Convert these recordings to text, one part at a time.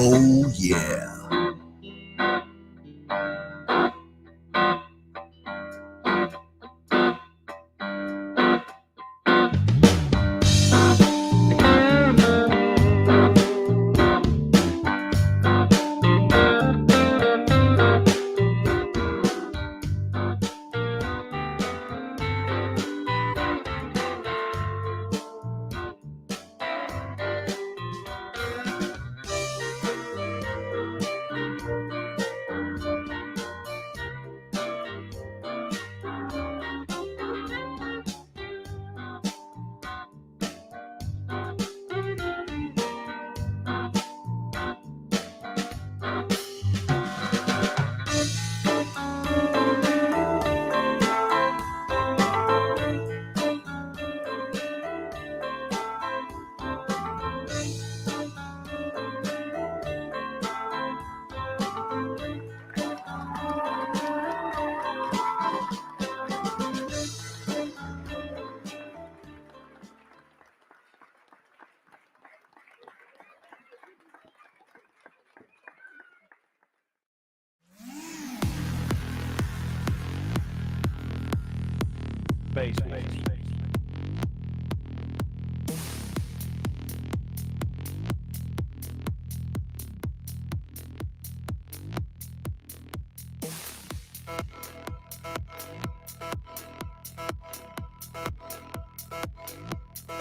Oh, yeah. Bass, bass, bass.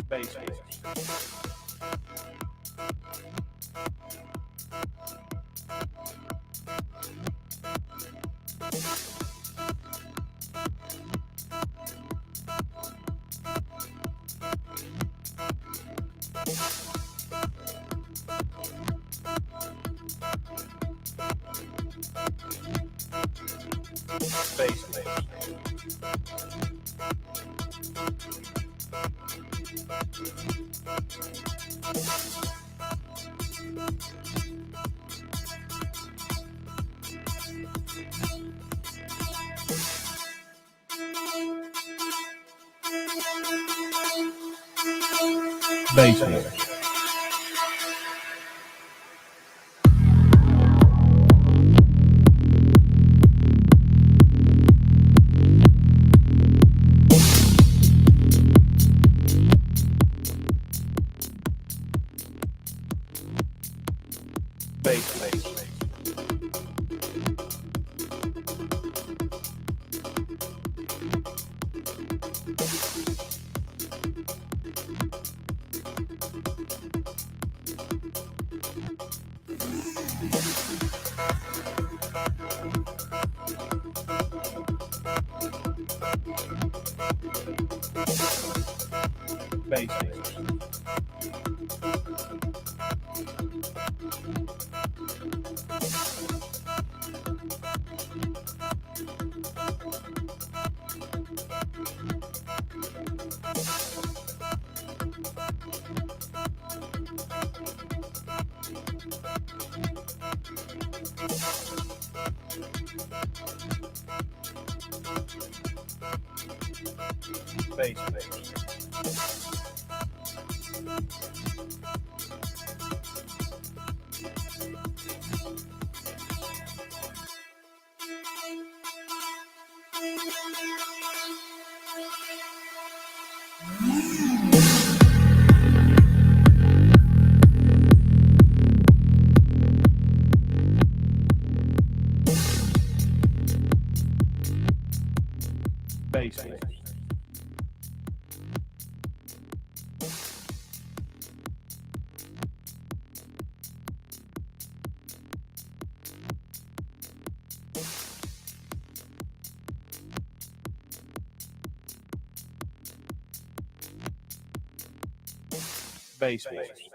Bass, bass. Bass, bass. Bass, bass. Bass, bass, bass. Bass, bass. Bass, bass. Bass, bass. Bass, bass.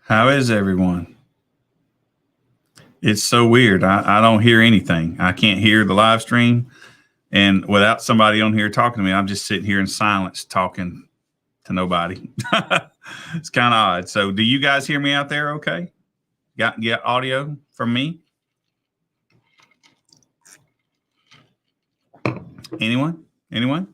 How is everyone? It's so weird. I don't hear anything. I can't hear the live stream. And without somebody on here talking to me, I'm just sitting here in silence talking to nobody. It's kind of odd. So, do you guys hear me out there okay? Got audio from me? Anyone? Anyone?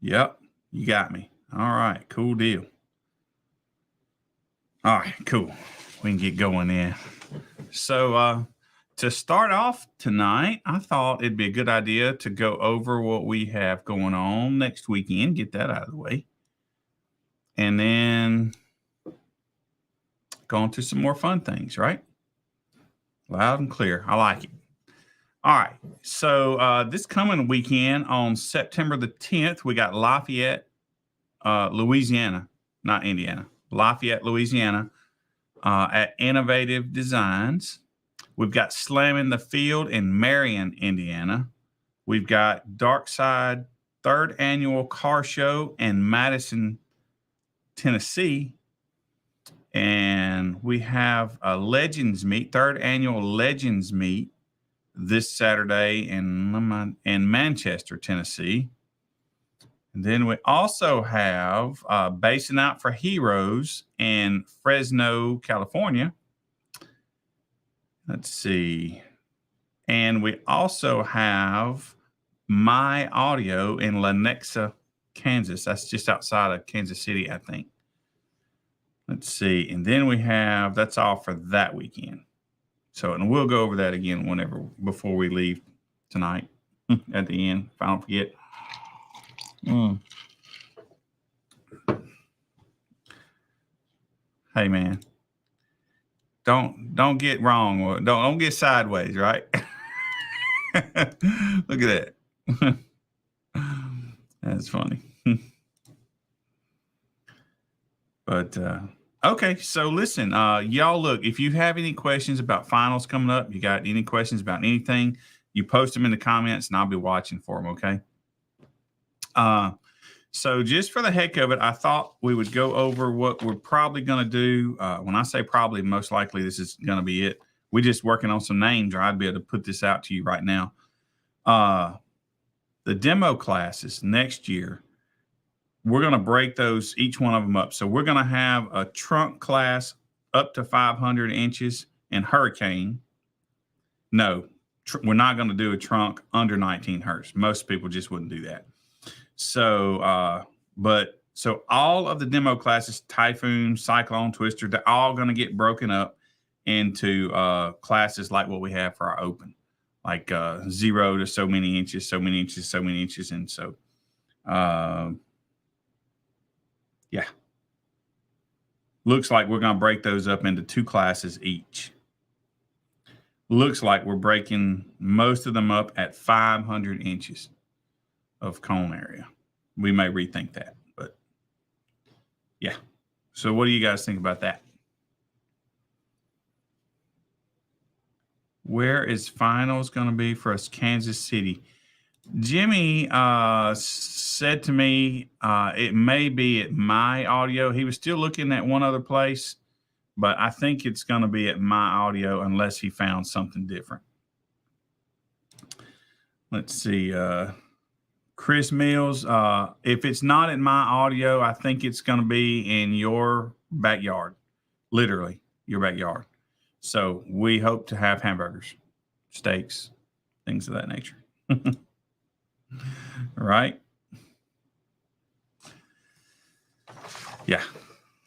Yep, you got me. All right, cool deal. All right, cool. We can get going in. So, to start off tonight, I thought it'd be a good idea to go over what we have going on next weekend, get that out of the way, and then go on to some more fun things, right? Loud and clear. I like it. All right. So, this coming weekend on September the 10th, we got Lafayette, Louisiana, not Indiana, Lafayette, Louisiana, at Innovative Designs. We've got Slam in the Field in Marion, Indiana. We've got Dark Side third annual car show in Madison, Tennessee. And we have a Legends meet, third annual Legends meet this Saturday in Manchester, Tennessee. And then we also have Basing Out for Heroes in Fresno, California. Let's see. And we also have My Audio in Lenexa, Kansas. That's just outside of Kansas City, I think. Let's see. And then we have, that's all for that weekend. So, and we'll go over that again before we leave tonight at the end, if I don't forget. Hey, man. Don't get wrong. Don't get sideways, right? Look at that. That's funny. But okay, so listen, y'all look, if you have any questions about finals coming up, you got any questions about anything, you post them in the comments and I'll be watching for them, okay? So just for the heck of it, I thought we would go over what we're probably going to do. When I say probably, most likely this is going to be it. We're just working on some names, or I'd be able to put this out to you right now. The demo classes next year, we're going to break those, each one of them up. So we're going to have a trunk class up to 500 inches in Hurricane. No, we're not going to do a trunk under 19 hertz. Most people just wouldn't do that. So, so all of the demo classes, Typhoon, Cyclone, Twister, they're all going to get broken up into classes like what we have for our open, like 0 to so many inches, so many inches, so many inches. And so, yeah, looks like we're going to break those up into 2 classes each. Looks like we're breaking most of them up at 500 inches of cone area. We may rethink that, but yeah. So what do you guys think about that? Where is finals going to be for us? Kansas City. Jimmy said to me it may be at My Audio. He was still looking at one other place, but I think it's going to be at My Audio unless he found something different. Let's see. Chris Mills, if it's not at My Audio, I think it's going to be in your backyard, literally your backyard. So we hope to have hamburgers, steaks, things of that nature. Right? Yeah.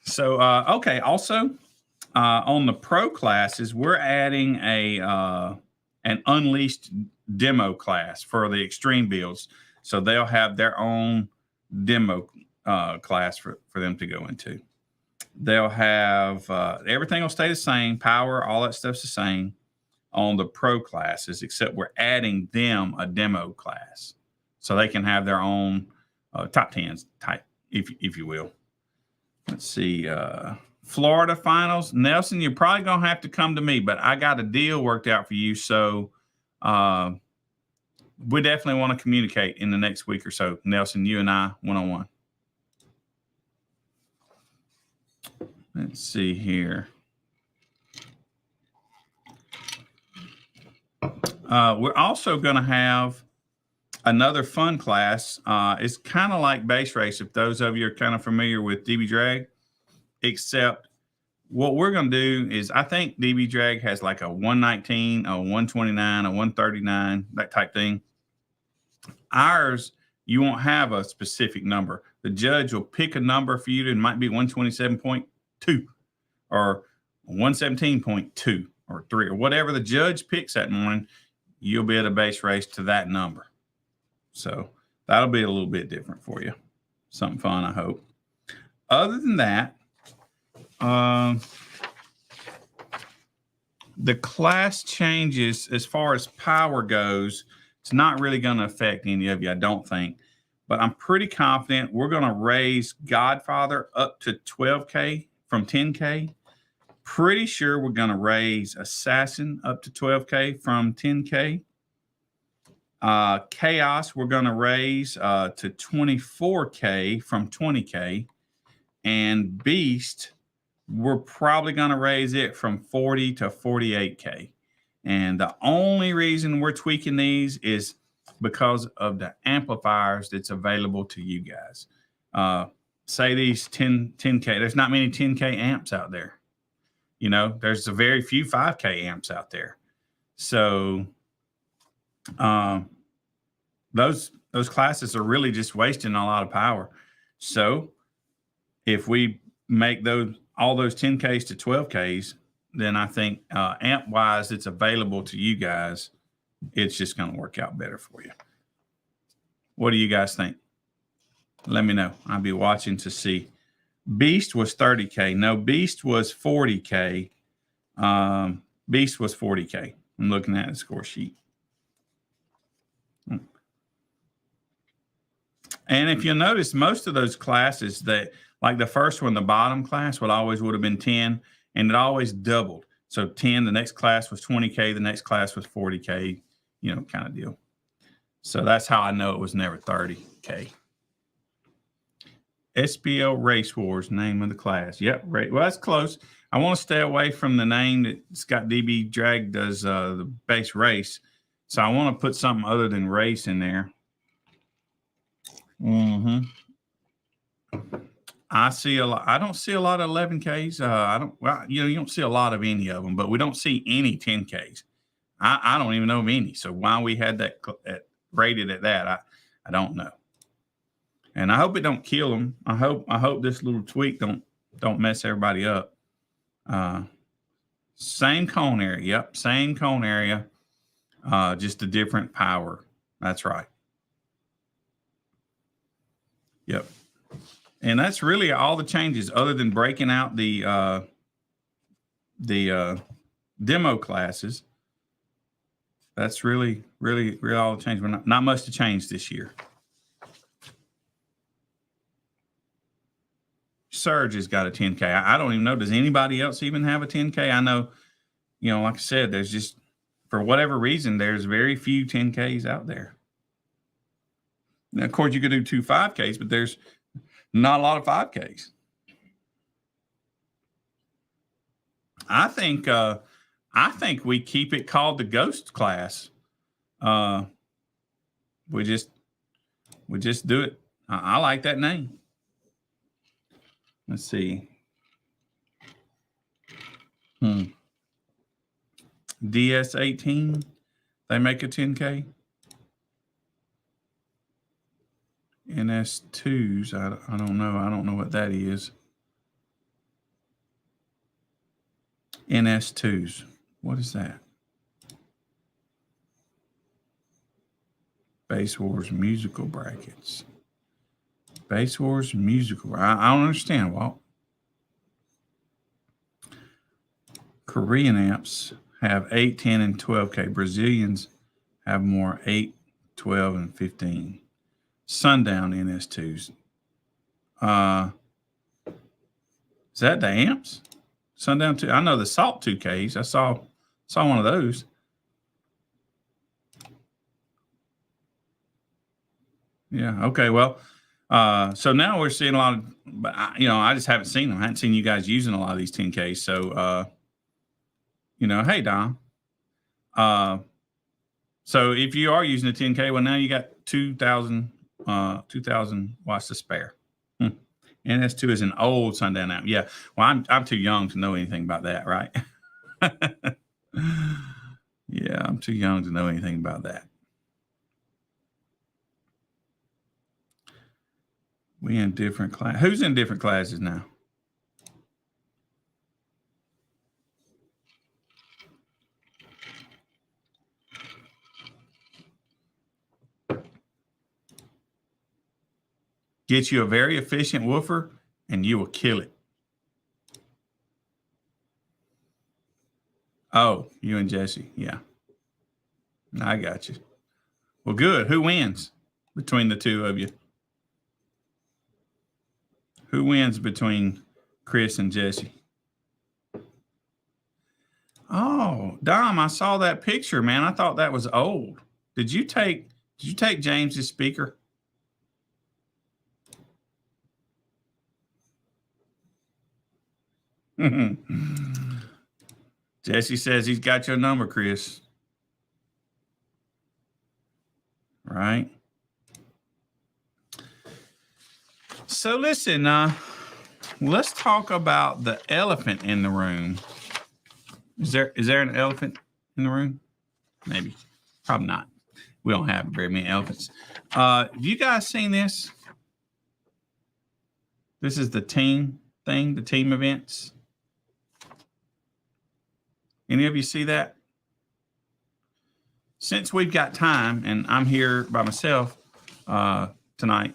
So, okay. Also, on the pro classes, we're adding an Unleashed demo class for the extreme builds. So they'll have their own demo class for them to go into. They'll have everything will stay the same. Power, all that stuff's the same on the pro classes, except we're adding them a demo class. So they can have their own top 10s type, if you will. Let's see. Florida finals. Nelson, you're probably going to have to come to me, but I got a deal worked out for you. So we definitely want to communicate in the next week or so. Nelson, you and I, one-on-one. Let's see here. We're also going to have another fun class. It's kind of like base race, if those of you are kind of familiar with DB Drag, except what we're going to do is I think DB Drag has like a 119, a 129, a 139, that type thing. Ours, you won't have a specific number. The judge will pick a number for you. It might be 127.2 or 117.2 or 3 or whatever the judge picks that morning. You'll be at a base race to that number. So that'll be a little bit different for you. Something fun, I hope. Other than that, the class changes as far as power goes. It's not really going to affect any of you, I don't think. But I'm pretty confident we're going to raise Godfather up to 12K from 10K. Pretty sure we're going to raise Assassin up to 12K from 10K. Chaos, we're going to raise to 24K from 20K. And Beast, we're probably going to raise it from 40 to 48K. And the only reason we're tweaking these is because of the amplifiers that's available to you guys. Say these 10K, there's not many 10K amps out there. You know, there's a very few 5K amps out there. So those classes are really just wasting a lot of power. So if we make all those 10Ks to 12Ks, then I think amp wise, it's available to you guys. It's just going to work out better for you. What do you guys think? Let me know. I'll be watching to see. Beast was 30K. No, Beast was 40K. Beast was 40K. I'm looking at the score sheet. And if you notice, most of those classes that, like the first one, the bottom class would have been 10, and it always doubled. So 10, the next class was 20K, the next class was 40K, you know, kind of deal. So that's how I know it was never 30K. SBL Race Wars, name of the class. Yep, right. Well, that's close. I want to stay away from the name that Scott DB Drag does the base race. So I want to put something other than race in there. I see a lot. I don't see a lot of 11Ks. You don't see a lot of any of them, but we don't see any 10Ks. I don't even know of any. So why we had that rated at that, I don't know. And I hope it don't kill them. I hope this little tweak don't mess everybody up. Same cone area. Yep, same cone area. Just a different power. That's right. Yep. And that's really all the changes, other than breaking out the demo classes. That's really all the change. Not much to change this year. Surge has got a 10K. I don't even know. Does anybody else even have a 10K? I know, you know, like I said, there's just, for whatever reason, there's very few 10Ks out there. Now, of course, you could do 2 5Ks, but there's not a lot of 5Ks. I think we keep it called the Ghost class. We just do it. I like that name. Let's see. DS18, they make a 10K. NS2s, I don't know. I don't know what that is. NS2s. What is that? Base Wars musical brackets. Base Wars musical. I don't understand, Walt. Korean amps have 8, 10, and 12K. Brazilians have more 8, 12, and 15. Sundown NS2s. Is that the amps? Sundown 2. I know the Salt 2Ks. I saw one of those. Yeah. Okay. Well, so now we're seeing a lot of, but I just haven't seen them. I haven't seen you guys using a lot of these 10Ks. So, hey, Dom. So if you are using a 10K, well, now you got 2,000 watts to spare. NS2 is an old sundown app. Yeah. Well, I'm too young to know anything about that, right? Yeah, I'm too young to know anything about that. We in different class. Who's in different classes now? Get you a very efficient woofer and you will kill it. Oh, you and Jesse. Yeah. I got you. Well, good. Who wins between the two of you? Who wins between Chris and Jesse? Oh, Dom, I saw that picture, man. I thought that was old. Did you take James's speaker? Jesse says he's got your number, Chris. Right. So listen, let's talk about the elephant in the room. Is there an elephant in the room? Maybe. Probably not. We don't have very many elephants. Have you guys seen this? This is the team thing, the team events. Any of you see that? Since we've got time and I'm here by myself tonight,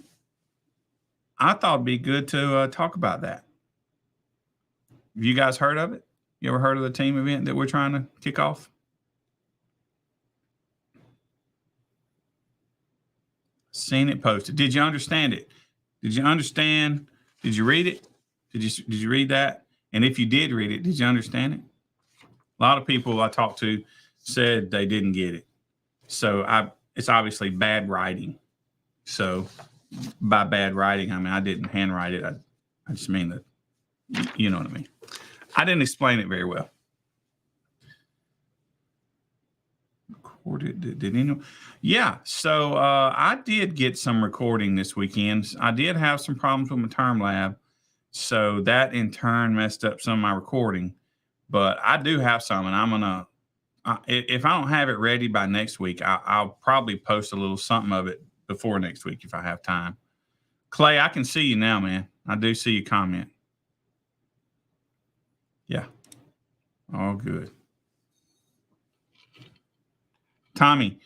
I thought it'd be good to talk about that. Have you guys heard of it? You ever heard of the team event that we're trying to kick off? Seen it posted. Did you understand it? Did you understand? Did you read it? Did you read that? And if you did read it, did you understand it? A lot of people I talked to said they didn't get it. So it's obviously bad writing. So by bad writing, I mean, I didn't handwrite it. I just mean that, you know what I mean. I didn't explain it very well. Recorded, did anyone? Yeah. So I did get some recording this weekend. I did have some problems with my term lab. So that in turn messed up some of my recording. But I do have some, and I'm going to, if I don't have it ready by next week, I'll probably post a little something of it before next week if I have time. Clay, I can see you now, man. I do see your comment. Yeah. All good. Tommy,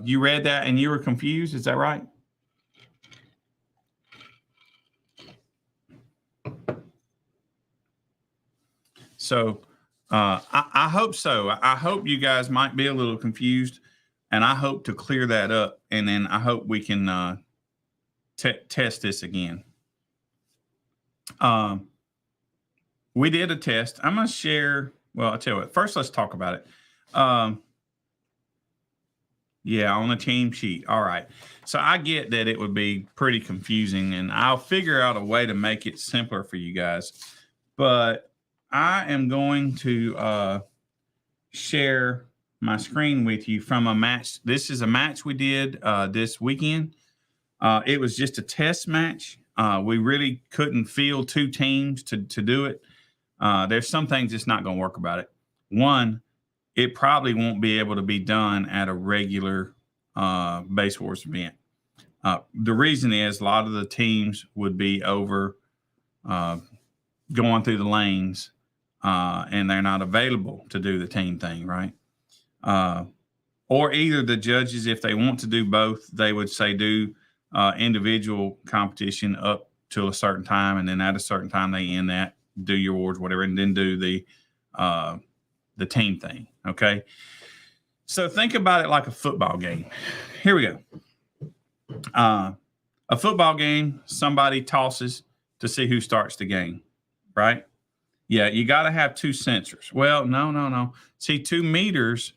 you read that and you were confused. Is that right? So I hope so. I hope you guys might be a little confused, and I hope to clear that up. And then I hope we can test this again. We did a test. I'm going to share. Well, I'll tell you what. First, let's talk about it. Yeah, on the team sheet. All right. So I get that it would be pretty confusing, and I'll figure out a way to make it simpler for you guys. But I am going to share my screen with you from a match. This is a match we did this weekend. It was just a test match. We really couldn't field two teams to do it. There's some things that's not going to work about it. One, it probably won't be able to be done at a regular Base Wars event. The reason is a lot of the teams would be over going through the lanes, and they're not available to do the team thing, right? Or either the judges, if they want to do both, they would say do individual competition up till a certain time, and then at a certain time they end that, do your awards, whatever, and then do the team thing. Okay. So think about it like a football game. Here we go. A football game, somebody tosses to see who starts the game, right? Yeah, you got to have two sensors. Well, no. See, 2 meters,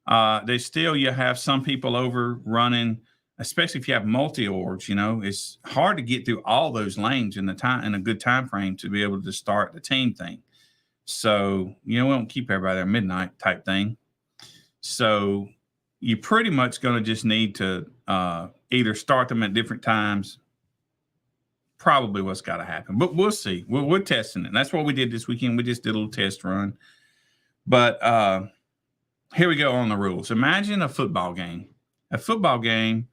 you have some people over running especially if you have multi-orgs, you know, it's hard to get through all those lanes in a good time frame to be able to start the team thing. So, you know, we don't keep everybody there midnight type thing. So you're pretty much going to just need to either start them at different times. Probably what's got to happen, but we'll see. We're testing it. That's what we did this weekend. We just did a little test run. But here we go on the rules. Imagine a football game. A football game,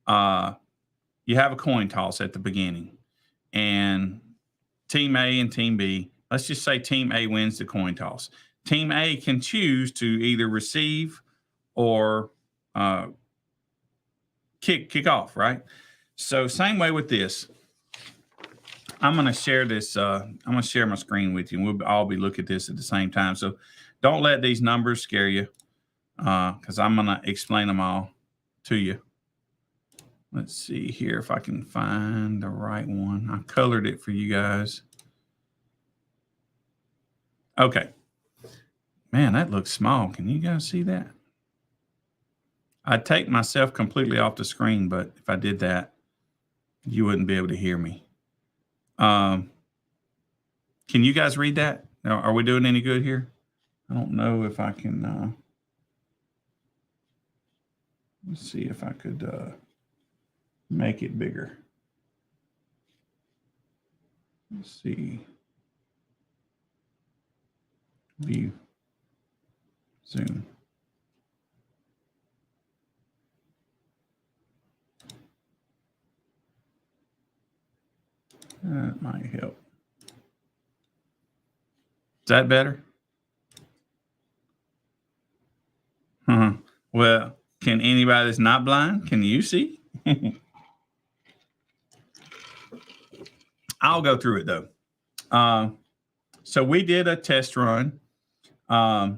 you have a coin toss at the beginning. And Team A and Team B, let's just say Team A wins the coin toss. Team A can choose to either receive or kick off, right? So same way with this. I'm going to share this. I'm going to share my screen with you, and we'll all be looking at this at the same time. So don't let these numbers scare you, because I'm going to explain them all to you. Let's see here if I can find the right one. I colored it for you guys. Okay. Man, that looks small. Can you guys see that? I'd take myself completely off the screen, but if I did that, you wouldn't be able to hear me. Can you guys read that? Are we doing any good here? I don't know if I can. Let's see if I could make it bigger. Let's see. View. Zoom. That might help. Is that better? Well, can anybody that's not blind, can you see? I'll go through it though. So we did a test run. I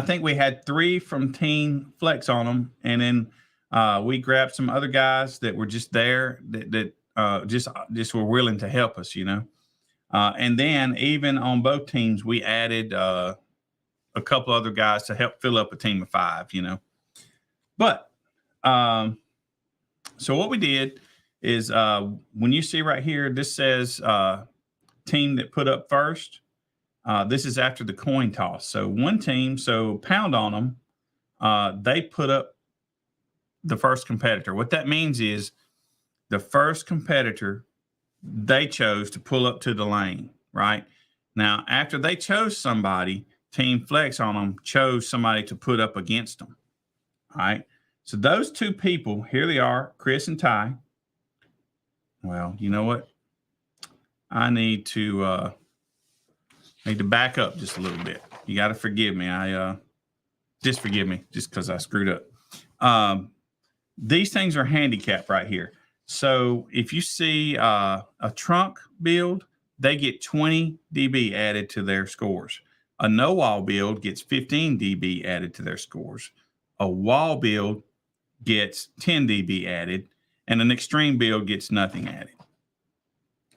think we had 3 from Team Flex on them, and then we grabbed some other guys that were just there that just were willing to help us, you know. And then even on both teams, we added a couple other guys to help fill up a team of 5, you know. But so what we did is when you see right here, this says team that put up first. This is after the coin toss. So one team, so pound on them, they put up the first competitor. What that means is the first competitor they chose to pull up to the lane, right? Now, after they chose somebody, Team Flex on them chose somebody to put up against them, all right? So those 2 people, here they are, Chris and Ty. Well, you know what? I need to back up just a little bit. You got to forgive me. Just forgive me just because I screwed up. These things are handicapped right here. So if you see a trunk build, they get 20 dB added to their scores. A no wall build gets 15 dB added to their scores. A wall build gets 10 dB added, and an extreme build gets nothing added.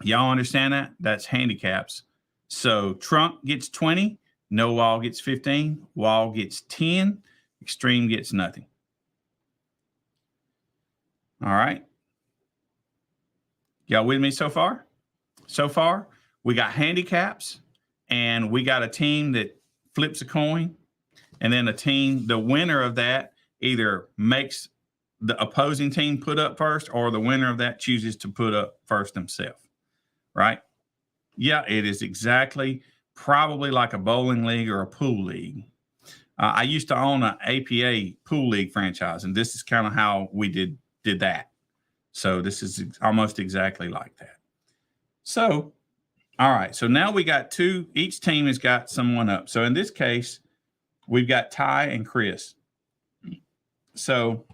Y'all understand that? That's handicaps. So trunk gets 20, no wall gets 15, wall gets 10, extreme gets nothing. All right. Y'all with me so far? So far, we got handicaps, and we got a team that flips a coin, and then a team, the winner of that either makes the opposing team put up first, or the winner of that chooses to put up first themselves, right? Yeah, it is exactly probably like a bowling league or a pool league. I used to own an APA pool league franchise, and this is kind of how we did that. So this is almost exactly like that. So, all right. So now we got 2. Each team has got someone up. So in this case, we've got Ty and Chris. So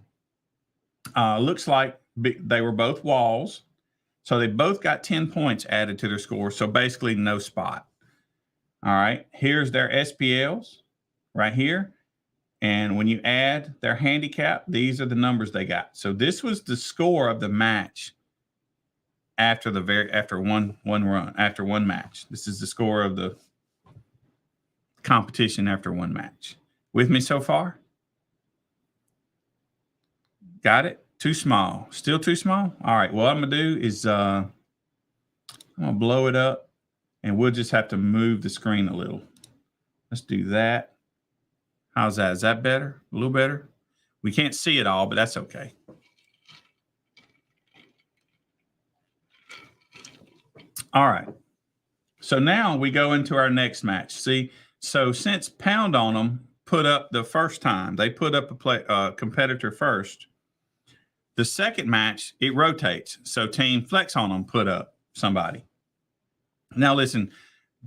looks like they were both walls. So they both got 10 points added to their score. So basically no spot. All right. Here's their SPLs right here. And when you add their handicap, these are the numbers they got. So this was the score of the match after one match. This is the score of the competition after one match. With me so far? Got it? Too small. Still too small? All right. What I'm going to do is I'm going to blow it up, and we'll just have to move the screen a little. Let's do that. How's that? Is that better? A little better? We can't see it all, but that's okay. All right. So now we go into our next match. See, so since Pound on them put up the first time, they put up a competitor first. The second match, it rotates. So Team Flex on them put up somebody. Now, listen,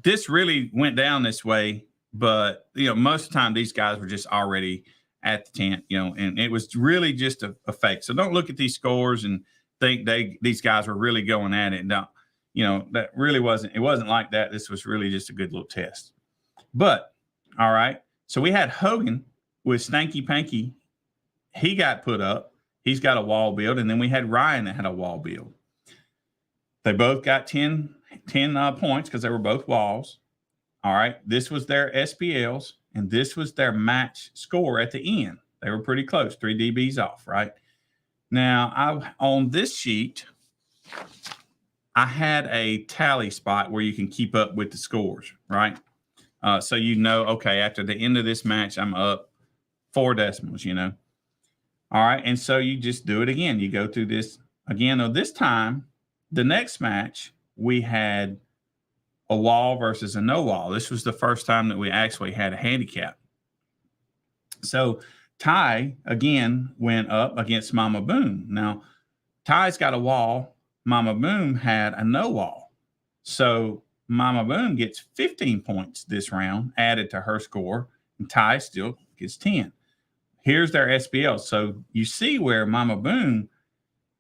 this really went down this way, but, most of the time these guys were just already at the tent, and it was really just a fake. So don't look at these scores and think these guys were really going at it. No, that really wasn't. It wasn't like that. This was really just a good little test. But, all right, so we had Hogan with Stanky Panky. He got put up. He's got a wall build, and then we had Ryan that had a wall build. They both got 10 points because they were both walls. All right, this was their SPLs, and this was their match score at the end. They were pretty close, 3 dBs off, right? Now, on this sheet, I had a tally spot where you can keep up with the scores, right? So okay, after the end of this match, I'm up 4 decimals, All right, and so you just do it again. You go through this again. Now, this time, the next match, we had a wall versus a no wall. This was the first time that we actually had a handicap. So Ty, again, went up against Mama Boom. Now, Ty's got a wall. Mama Boom had a no wall. So Mama Boom gets 15 points this round added to her score, and Ty still gets 10. Here's their SPL. So you see where Mama Boom,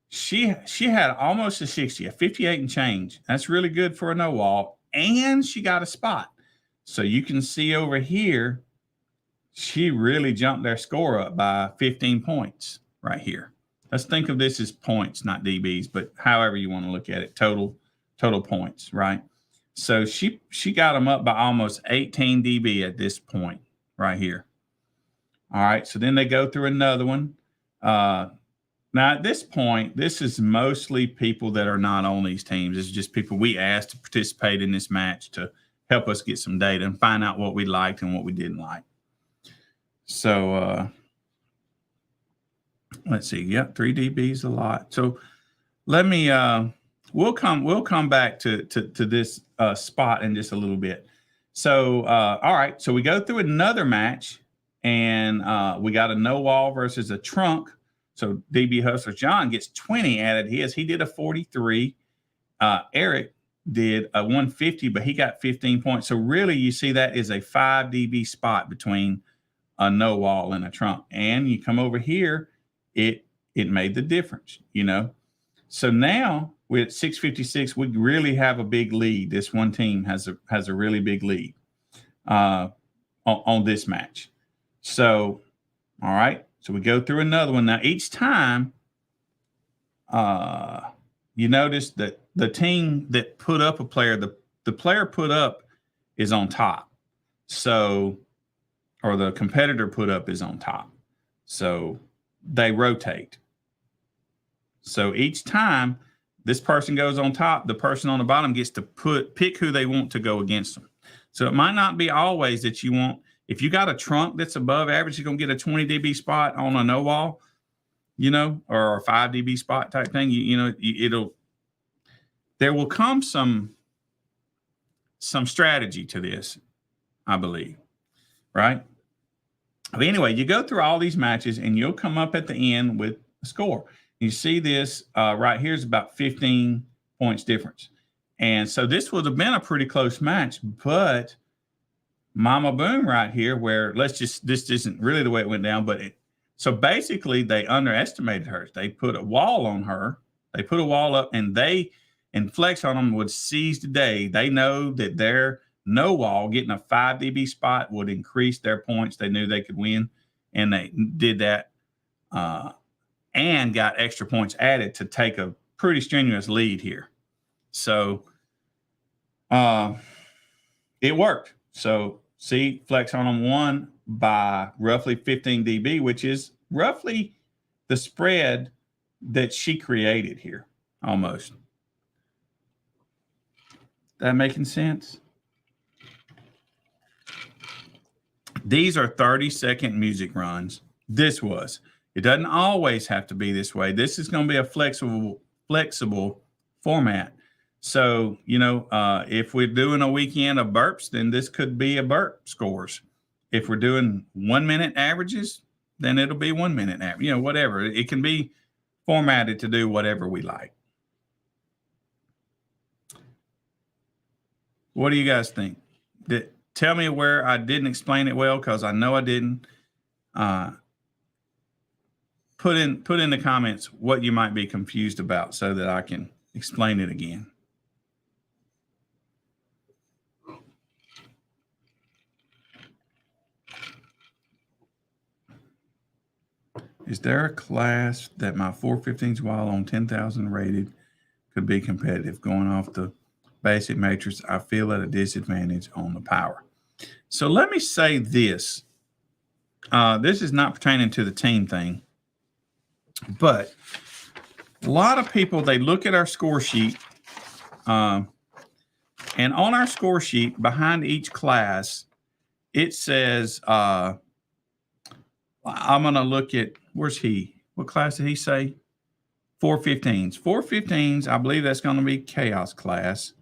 she had almost a 60, a 58 and change. That's really good for a no wall, and she got a spot. So you can see over here, she really jumped their score up by 15 points right here. Let's think of this as points, not dBs, but however you want to look at it, total points, right? So she got them up by almost 18 dB at this point right here. All right, so then they go through another one. Now, at this point, this is mostly people that are not on these teams. It's just people we asked to participate in this match to help us get some data and find out what we liked and what we didn't like. So let's see. Yep, 3 dB is a lot. So let me we'll come back to this spot in just a little bit. So all right, so we go through another match, and we got a no wall versus a trunk. So DB Hustler John gets 20 added his. He did a 43. Eric did a 150, but he got 15 points. So really, you see that is a 5 dB spot between a no wall and a trunk. And you come over here, it made the difference, So now with 656, we really have a big lead. This one team has a really big lead on this match. So, all right. So we go through another one. Now, each time, you notice that the team that put up a player, the player put up is on top. So, or the competitor put up is on top. So they rotate. So each time this person goes on top, the person on the bottom gets to pick who they want to go against them. So it might not be always that you want. If you got a trunk that's above average, you're going to get a 20 dB spot on a no wall, or a 5 dB spot type thing. There will come some strategy to this, I believe, right? But anyway, you go through all these matches, and you'll come up at the end with a score. You see this right here is about 15 points difference. And so this would have been a pretty close match, but Mama Boom right here, where this isn't really the way it went down, but so basically they underestimated her. They put a wall on her. They put a wall up, and Flex on them would seize the day. They know that their no wall, getting a 5 dB spot, would increase their points. They knew they could win, and they did that and got extra points added to take a pretty strenuous lead here. So it worked. So see, Flex on them won by roughly 15 dB, which is roughly the spread that she created here, almost. That making sense? These are 30-second music runs. This was. It doesn't always have to be this way. This is going to be a flexible format. So, if we're doing a weekend of burps, then this could be a burp scores. If we're doing 1 minute averages, then it'll be 1 minute average, whatever. It can be formatted to do whatever we like. What do you guys think? Tell me where I didn't explain it well, because I know I didn't. Put in the comments what you might be confused about so that I can explain it again. Is there a class that my 415s while on 10,000 rated could be competitive? Going off the basic matrix, I feel at a disadvantage on the power. So let me say this. This is not pertaining to the team thing, but a lot of people, they look at our score sheet, and on our score sheet behind each class, it says, I'm going to look at, where's he? What class did he say? 415s. 415s, I believe that's going to be chaos class.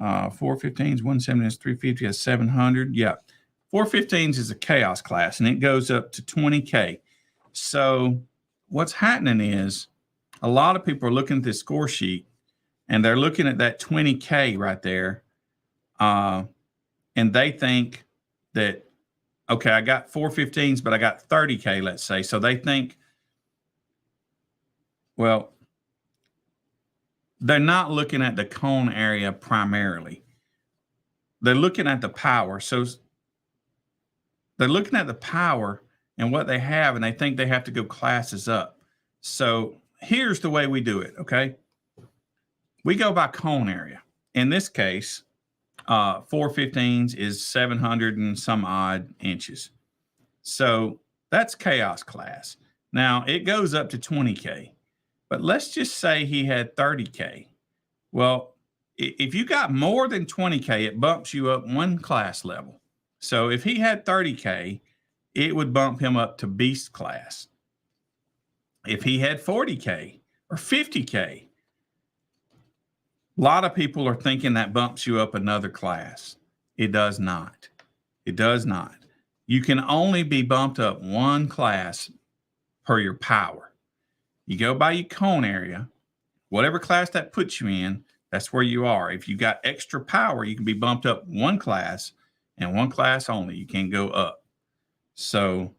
415s, 170 is 350 is 700. Yeah. 415s is a chaos class, and it goes up to 20K. So what's happening is a lot of people are looking at this score sheet, and they're looking at that 20K right there, and they think that, okay, I got 415s, but I got 30K, let's say. So they think, well, they're not looking at the cone area primarily. They're looking at the power. So they're looking at the power and what they have, and they think they have to go classes up. So here's the way we do it, okay? We go by cone area. In this case, 415s is 700 and some odd inches. So that's chaos class. Now, it goes up to 20K. But let's just say he had 30K. Well, if you got more than 20K, it bumps you up one class level. So if he had 30K, it would bump him up to beast class. If he had 40K or 50K, a lot of people are thinking that bumps you up another class. It does not. It does not. You can only be bumped up one class per your power. You go by your cone area, whatever class that puts you in, that's where you are. If you got extra power, you can be bumped up one class and one class only. You can't go up. So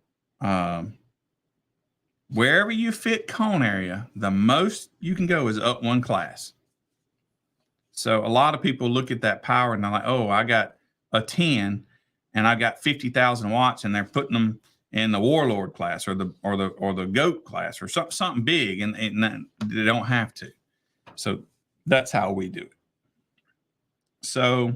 wherever you fit cone area, the most you can go is up one class. So a lot of people look at that power and they're like, oh, I got a 10 and I got 50,000 watts, and they're putting them in the warlord class or the goat class or something big, and they don't have to. So that's how we do it. So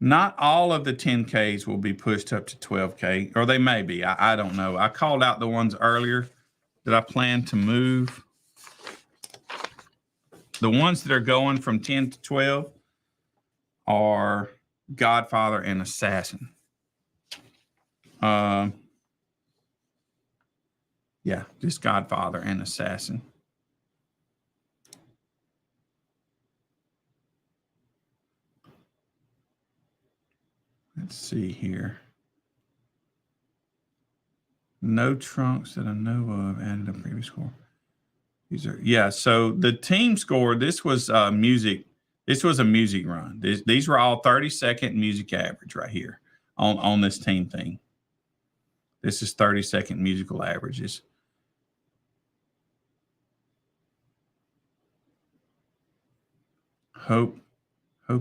not all of the 10Ks will be pushed up to 12K, or they may be. I don't know. I called out the ones earlier that I plan to move. The ones that are going from 10 to 12 are Godfather and Assassin. Yeah, just Godfather and Assassin. Let's see here. No trunks that I know of added a previous score. These are, yeah, so the team score, this was music. This was a music run. These were all 30-second music average right here on this team thing. This is 30-second musical averages. Hope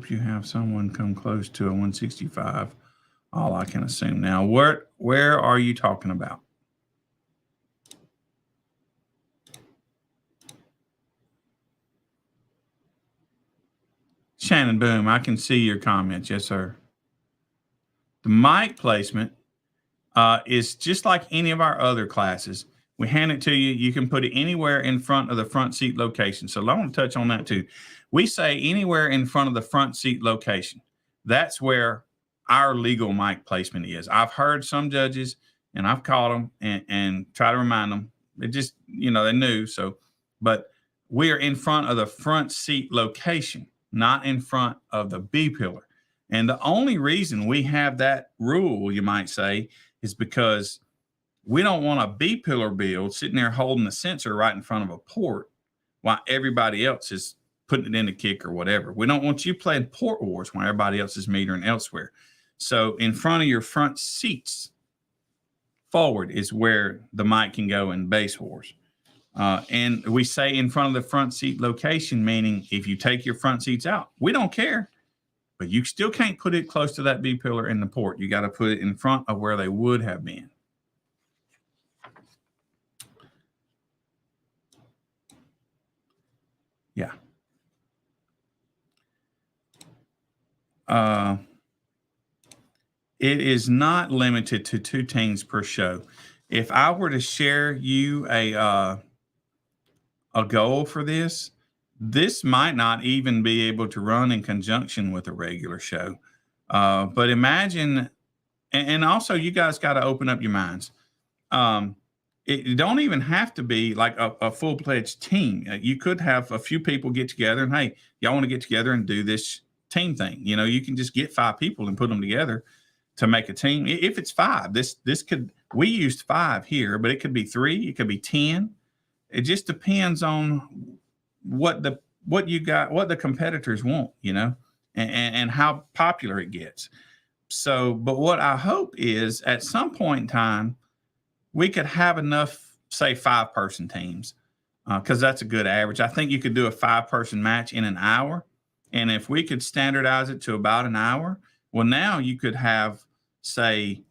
you have someone come close to a 165. All I can assume. Now, where are you talking about? Shannon Boom, I can see your comments. Yes, sir. The mic placement is just like any of our other classes. We hand it to you. You can put it anywhere in front of the front seat location. So I want to touch on that too. We say anywhere in front of the front seat location. That's where our legal mic placement is. I've heard some judges, and I've called them and try to remind them. They just, they knew. So, but we are in front of the front seat location, not in front of the B pillar. And the only reason we have that rule, you might say, is because we don't want a B pillar build sitting there holding the sensor right in front of a port while everybody else is putting it in the kick or whatever. We don't want you playing port wars while everybody else is metering elsewhere. So in front of your front seats forward is where the mic can go in base wars. And we say in front of the front seat location, meaning if you take your front seats out, we don't care, but you still can't put it close to that B pillar in the port. You got to put it in front of where they would have been. Yeah. It is not limited to 2 teams per show. If I were to share you a goal for this, this might not even be able to run in conjunction with a regular show. But imagine, and also you guys got to open up your minds. It don't even have to be like a full-fledged team. You could have a few people get together and, hey, y'all want to get together and do this team thing. You can just get 5 people and put them together to make a team. If it's 5, this could, we used 5 here, but it could be 3, it could be 10. It just depends on what the competitors want, and how popular it gets. So, but what I hope is at some point in time, we could have enough, say 5-person teams, because that's a good average. I think you could do a 5-person match in an hour. And if we could standardize it to about an hour, well, now you could have, say,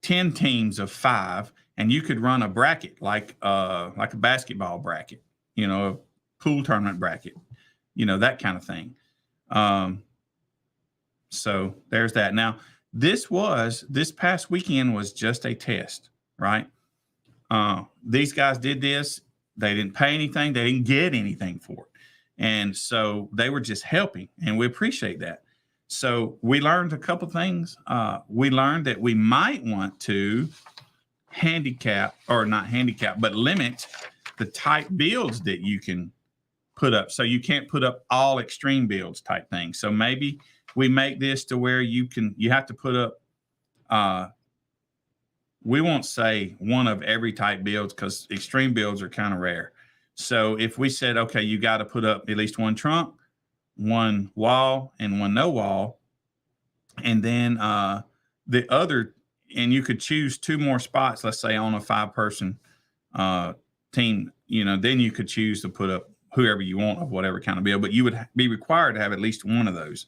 10 teams of 5, and you could run a bracket like a basketball bracket, a pool tournament bracket, that kind of thing. So there's that. Now, this past weekend was just a test, right? These guys did this. They didn't pay anything. They didn't get anything for it. And so they were just helping, and we appreciate that. So we learned a couple things. We learned that we might want to but limit the type builds that you can put up. So you can't put up all extreme builds type things. So maybe we make this to where you have to put up, we won't say one of every type builds because extreme builds are kind of rare. So if we said, okay, you got to put up at least 1 trunk, 1 wall, and 1 no wall, and then the other, and you could choose 2 more spots, let's say on a 5-person team, then you could choose to put up whoever you want of whatever kind of build, but you would be required to have at least one of those,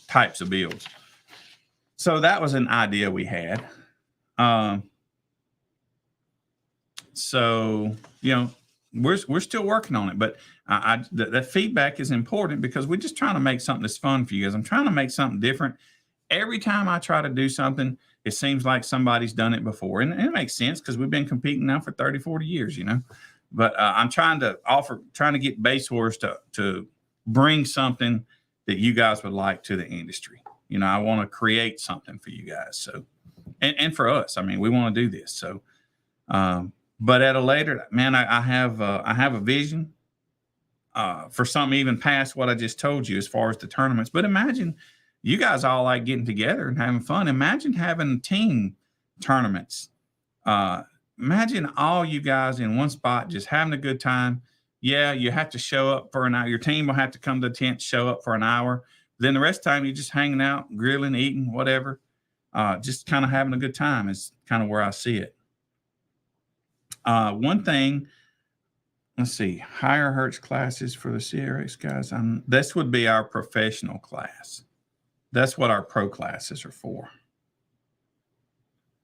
types of builds. So that was an idea we had. So, we're still working on it, but that feedback is important because we're just trying to make something that's fun for you guys. I'm trying to make something different. Every time I try to do something, it seems like somebody's done it before. And it makes sense because we've been competing now for 30, 40 years, But I'm trying to get Base Wars to bring something that you guys would like to the industry. I want to create something for you guys. So, and for us, we want to do this. So, but at a later, man, I have a vision for something even past what I just told you as far as the tournaments. But imagine you guys all like getting together and having fun. Imagine having team tournaments. Imagine all you guys in one spot just having a good time. Yeah, you have to show up for an hour. Your team will have to come to the tent, show up for an hour. Then the rest of the time, you're just hanging out, grilling, eating, whatever. Just kind of having a good time is kind of where I see it. One thing, let's see, higher hertz classes for the CRX guys. This would be our professional class. That's what our pro classes are for.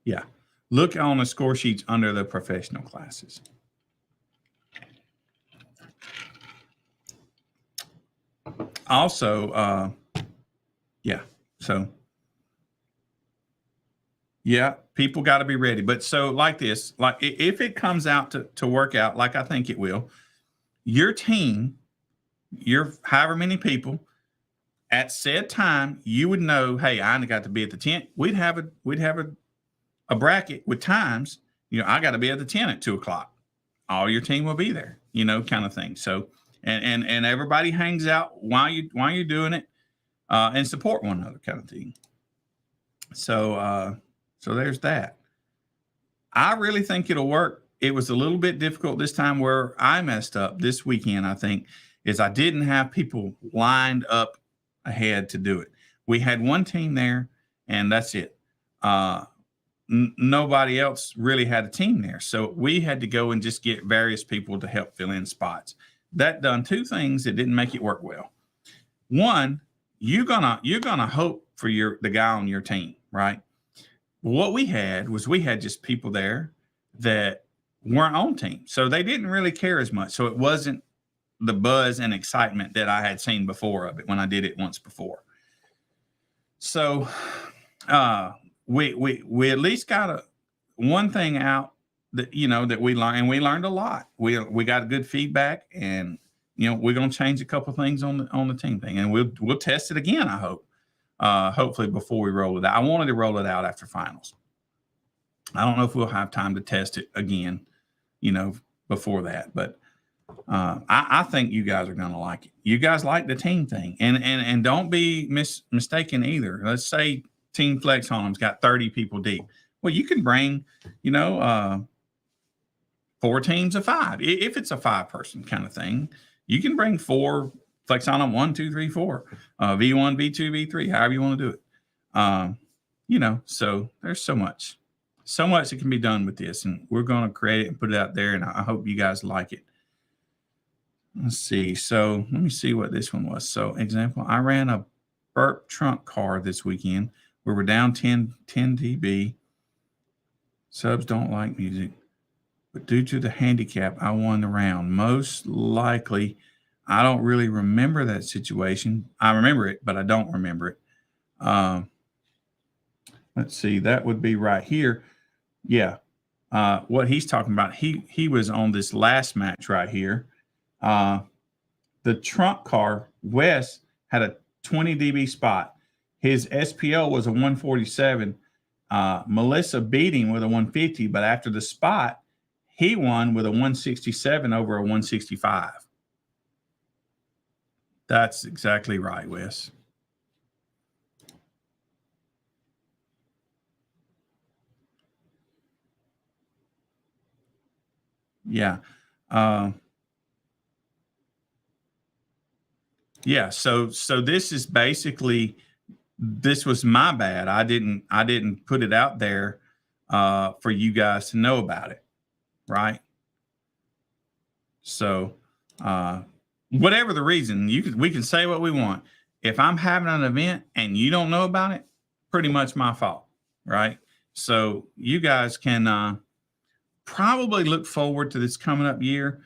Yeah. Look on the score sheets under the professional classes. Also, yeah, so Yeah, people got to be ready. But so like this, like if it comes out to work out, like I think it will, your team, your however many people at said time, you would know, hey, I got to be at the tent. We'd have a bracket with times. I got to be at the tent at 2:00. All your team will be there, kind of thing. So and everybody hangs out while you're doing it, and support one another, kind of thing. So there's that. I really think it'll work. It was a little bit difficult this time. Where I messed up this weekend, I think, is I didn't have people lined up ahead to do it. We had one team there, and that's it. Nobody else really had a team there. So we had to go and just get various people to help fill in spots. That done two things that didn't make it work well. One, you're gonna hope for the guy on your team, right? What we had just people there that weren't on team. So they didn't really care as much. So it wasn't the buzz and excitement that I had seen before of it when I did it once before. So we at least got one thing out that that we learned, and we learned a lot. We got good feedback, and we're gonna change a couple things on the team thing, and we'll test it again. I hope, hopefully before we roll it out. I wanted to roll it out after finals. I don't know if we'll have time to test it again, before that, but I think you guys are gonna like it. You guys like the team thing, and don't be mistaken either. Let's say Team Flex Home's got 30 people deep. Well, you can bring, 4 teams of 5. If it's a 5-person kind of thing, you can bring 4 Flex on 1, 2, 3, 4, V1, V2, V3, however you want to do it. So there's so much that can be done with this, and we're going to create it and put it out there, and I hope you guys like it. Let's see. So let me see what this one was. So example, I ran a burp trunk car this weekend. We were down 10 dB. Subs don't like music, but due to the handicap, I won the round. Most likely, I don't really remember that situation. I remember it, but I don't remember it. Let's see. That would be right here. Yeah. What he's talking about, he was on this last match right here. The trunk car, Wes, had a 20 dB spot. His SPL was a 147. Melissa beat him with a 150, but after the spot, he won with a 167 over a 165. That's exactly right, Wes. Yeah. Yeah. So this is basically, this was my bad. I didn't put it out there for you guys to know about it, right? So whatever the reason, we can say what we want. If I'm having an event and you don't know about it, pretty much my fault, right? So you guys can probably look forward to this coming up year.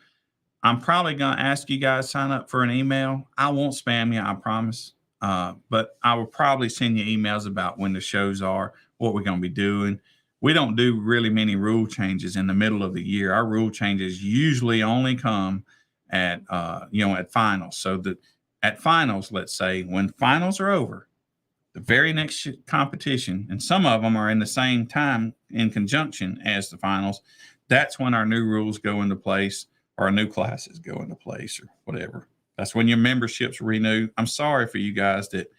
I'm probably going to ask you guys to sign up for an email. I won't spam you, I promise. But I will probably send you emails about when the shows are, what we're going to be doing. We don't do really many rule changes in the middle of the year. Our rule changes usually only come at at finals. So that at finals, let's say when finals are over, the very next competition, and some of them are in the same time in conjunction as the finals, that's when our new rules go into place, or our new classes go into place, or whatever. That's when your memberships renew. I'm sorry for you guys that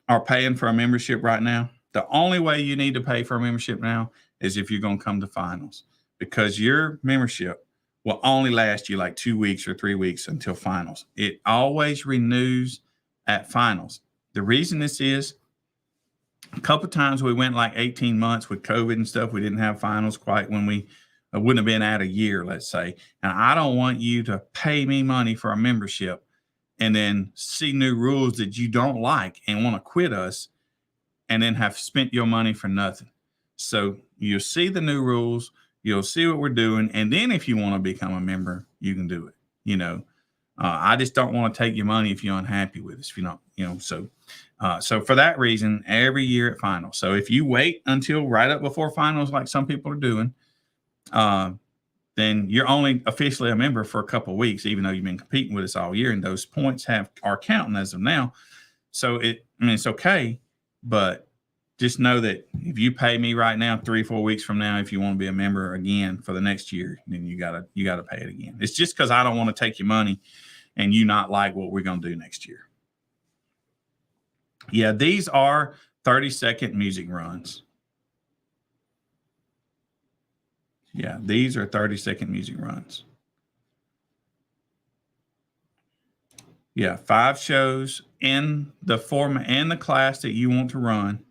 are paying for a membership right now. The only way you need to pay for a membership now is if you're going to come to finals, because your membership will only last you like 2 weeks or 3 weeks until finals. It always renews at finals. The reason this is, a couple of times we went like 18 months with COVID and stuff. We didn't have finals quite when we wouldn't have been out a year, let's say. And I don't want you to pay me money for a membership and then see new rules that you don't like and want to quit us and then have spent your money for nothing. So you'll see the new rules, you'll see what we're doing. And then if you want to become a member, you can do it, I just don't want to take your money if you're unhappy with us. If you don't, so for that reason, every year at finals. So if you wait until right up before finals, like some people are doing, then you're only officially a member for a couple of weeks, even though you've been competing with us all year, and those points are counting as of now. So it's okay, but just know that if you pay me right now, 3 or 4 weeks from now, if you want to be a member again for the next year, then you gotta pay it again. It's just because I don't want to take your money and you not like what we're gonna do next year. Yeah, these are 30-second music runs. Yeah, these are 30-second music runs. Yeah, 5 shows in the format and the class that you want to run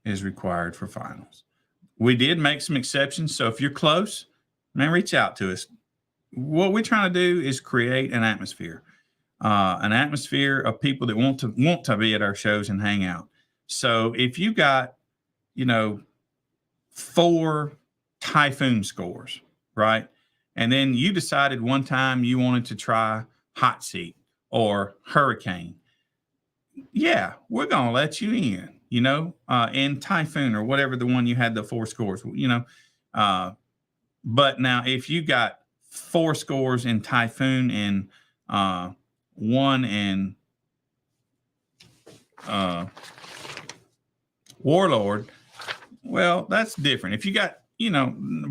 is required for finals. We did make some exceptions. So if you're close, man, reach out to us. What we're trying to do is create an atmosphere of people that want to be at our shows and hang out. So if you got, 4 Typhoon scores, right? And then you decided one time you wanted to try Hot Seat or Hurricane. Yeah, we're going to let you in Typhoon or whatever the one you had the 4 scores, but now if you got 4 scores in Typhoon and 1 in Warlord, well, that's different. If you got,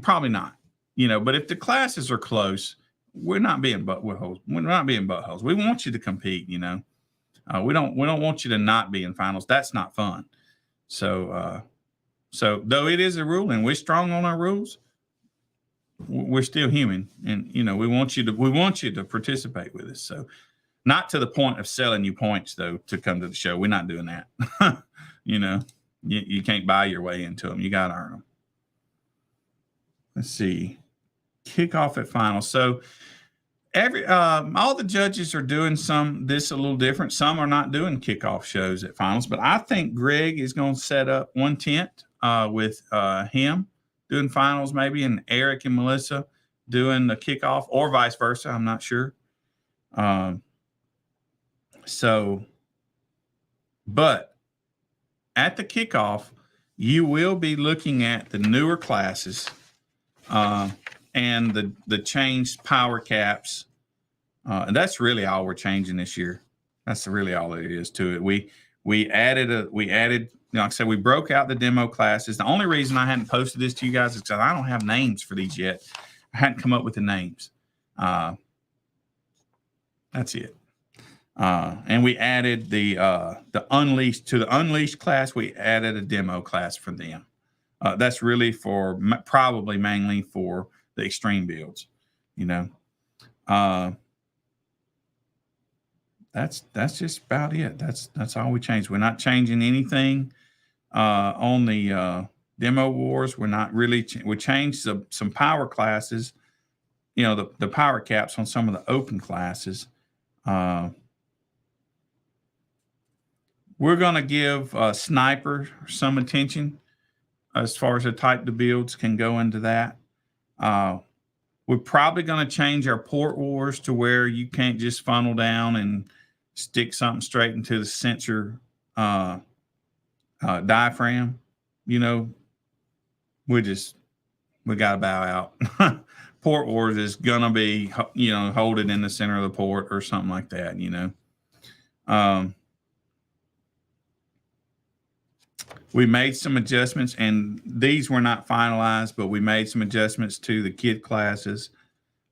probably not, but if the classes are close, we're not being buttholes. We're not being buttholes. We want you to compete, we don't want you to not be in finals. That's not fun. So though it is a rule and we're strong on our rules, we're still human, and we want you to participate with us. So not to the point of selling you points though to come to the show. We're not doing that. You can't buy your way into them. You got to earn them. Let's see. Kickoff at finals. So all the judges are doing this a little different. Some are not doing kickoff shows at finals, but I think Greg is going to set up one tent with him doing finals maybe, and Eric and Melissa doing the kickoff, or vice versa. I'm not sure. But at the kickoff, you will be looking at the newer classes and the changed power caps. And that's really all we're changing this year. That's really all it is to it. We added, like I said, we broke out the demo classes. The only reason I hadn't posted this to you guys is because I don't have names for these yet. I hadn't come up with the names. That's it. And we added the Unleashed class. We added a demo class for them. That's really probably mainly for the extreme builds, That's just about it. That's all we changed. We're not changing anything on the demo wars. We're not really. We changed some power classes. The power caps on some of the open classes. We're going to give Sniper some attention as far as the type of builds can go into that. We're probably going to change our port wars to where you can't just funnel down and stick something straight into the sensor diaphragm. We got to bow out. Port wars is going to be, hold it in the center of the port or something like that, We made some adjustments, and these were not finalized, but we made some adjustments to the kid classes.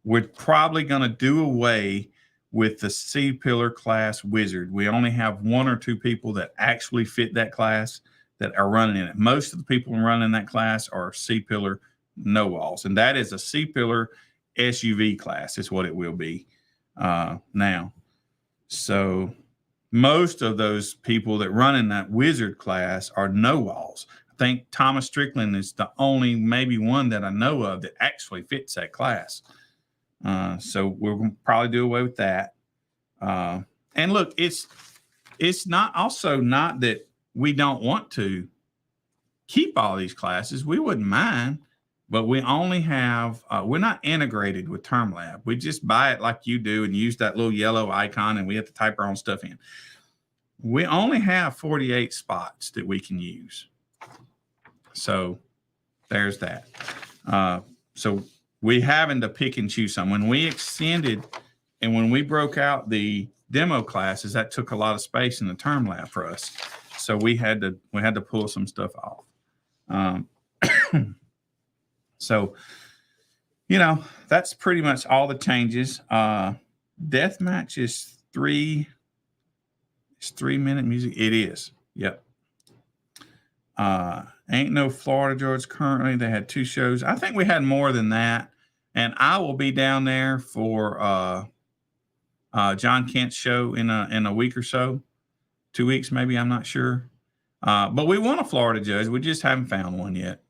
We're probably going to do away with the C-pillar class wizard. We only have 1 or 2 people that actually fit that class that are running in it. Most of the people running that class are C-pillar no walls, and that is a C-pillar SUV class is what it will be now. So most of those people that run in that wizard class are no walls. I think Thomas Strickland is the only maybe one that I know of that actually fits that class. So we're going to probably do away with that. And look, it's not that we don't want to keep all these classes. We wouldn't mind. but we only have, we're not integrated with TermLab. We just buy it like you do and use that little yellow icon, and we have to type our own stuff in. We only have 48 spots that we can use. So there's that. So we having to pick and choose some. When we extended and when we broke out the demo classes, that took a lot of space in the TermLab for us. So we had to pull some stuff off. So, that's pretty much all the changes. Deathmatch is 3-minute music. It is. Yep. Ain't no Florida George currently. They had 2 shows. I think we had more than that. And I will be down there for John Kent's show in a week or so. 2 weeks, maybe. I'm not sure. But we want a Florida judge. We just haven't found one yet.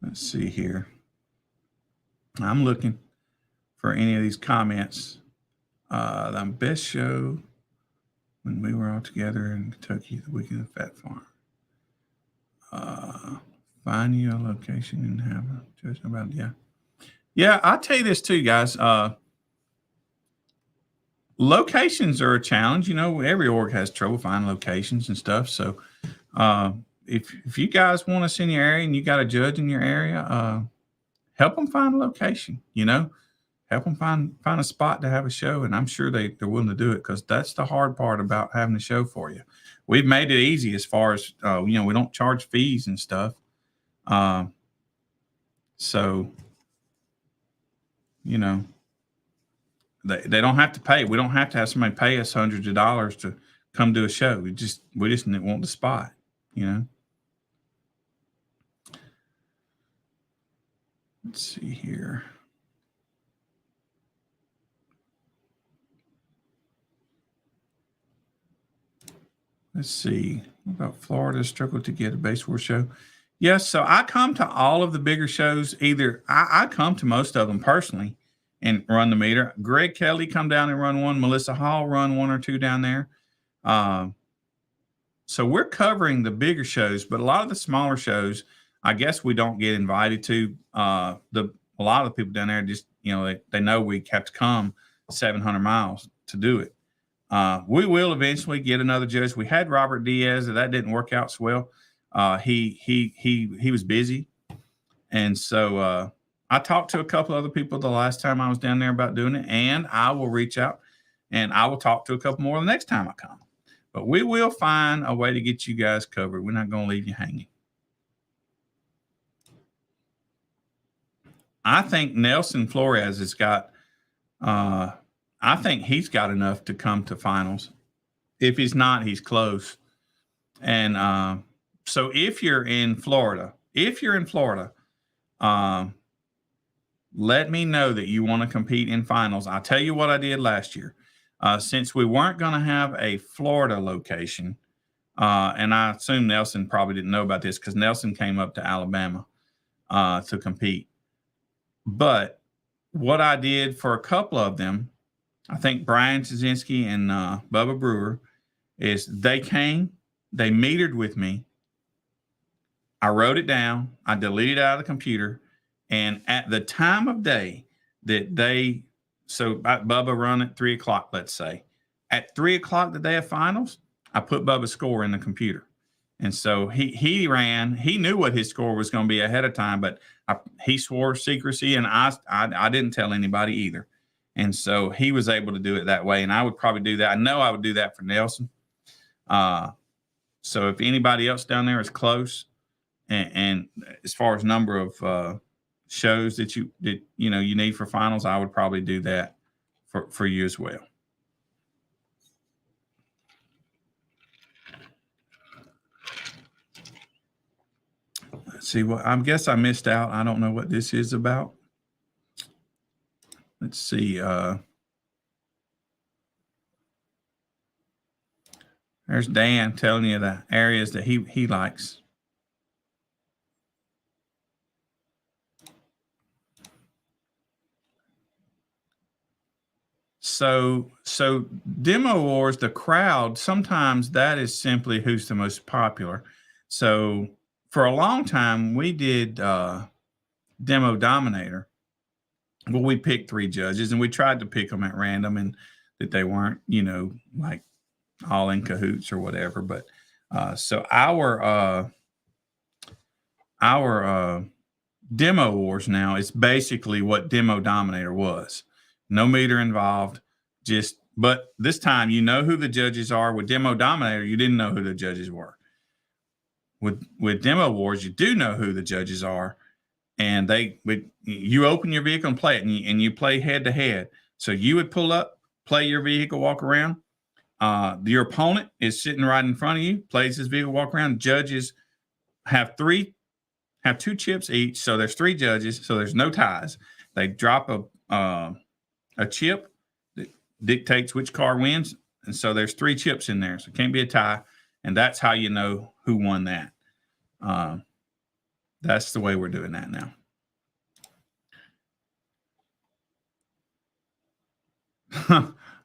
Let's see here. I'm looking for any of these comments. The best show when we were all together in Kentucky, the weekend of Fat Farm. Find you a location and have a judgment about it. Yeah. Yeah, I'll tell you this too, guys. Locations are a challenge. Every org has trouble finding locations and stuff. So if you guys want us in your area and you got a judge in your area, help them find a location, help them find a spot to have a show. And I'm sure they're willing to do it, because that's the hard part about having a show for you. We've made it easy as far as, we don't charge fees and stuff. So, they don't have to pay. We don't have to have somebody pay us hundreds of dollars to come do a show. We just want the spot, Let's see here. Let's see. What about Florida struggle to get a baseball show? Yes. So I come to all of the bigger shows. Either I come to most of them personally and run the meter. Greg Kelly come down and run one. Melissa Hall run 1 or 2 down there. So we're covering the bigger shows, but a lot of the smaller shows, I guess we don't get invited to. A lot of the people down there just, they know we have to come 700 miles to do it. We will eventually get another judge. We had Robert Diaz, and that didn't work out so well. He was busy, and so I talked to a couple other people the last time I was down there about doing it, and I will reach out and I will talk to a couple more the next time I come. But we will find a way to get you guys covered. We're not going to leave you hanging. I think Nelson Flores has got, I think he's got enough to come to finals. If he's not, he's close. And so if you're in Florida, let me know that you want to compete in finals. I'll tell you what I did last year. Since we weren't going to have a Florida location, and I assume Nelson probably didn't know about this because Nelson came up to Alabama to compete. But what I did for a couple of them, I think Brian Czynski and Bubba Brewer, is they came, they metered with me. I wrote it down. I deleted it out of the computer. And at the time of day that so Bubba run at 3 o'clock, let's say. At 3 o'clock the day of finals, I put Bubba's score in the computer. And so he ran. He knew what his score was going to be ahead of time, but he swore secrecy, and I didn't tell anybody either. And so he was able to do it that way, and I would probably do that. I know I would do that for Nelson. So if anybody else down there is close, and as far as number of shows that you need for finals, I would probably do that for you as well. Let's see what I guess I missed out. I don't know what this is about. Let's see. There's Dan telling you the areas that he likes. So Demo Wars, the crowd, sometimes that is simply who's the most popular. So for a long time, we did Demo Dominator. Well, we picked 3 judges, and we tried to pick them at random, and that they weren't, like all in cahoots or whatever. But so our Demo Wars now is basically what Demo Dominator was. No meter involved, but this time you know who the judges are. With Demo Dominator, you didn't know who the judges were. With Demo Wars, you do know who the judges are, and you open your vehicle and play it, and you play head to head. So you would pull up, play your vehicle, walk around. Your opponent is sitting right in front of you, plays his vehicle, walk around. Judges have 2 chips each, so there's 3 judges, so there's no ties. They drop a chip that dictates which car wins, and so there's 3 chips in there, so it can't be a tie, and that's how you know who won that. That's the way we're doing that now.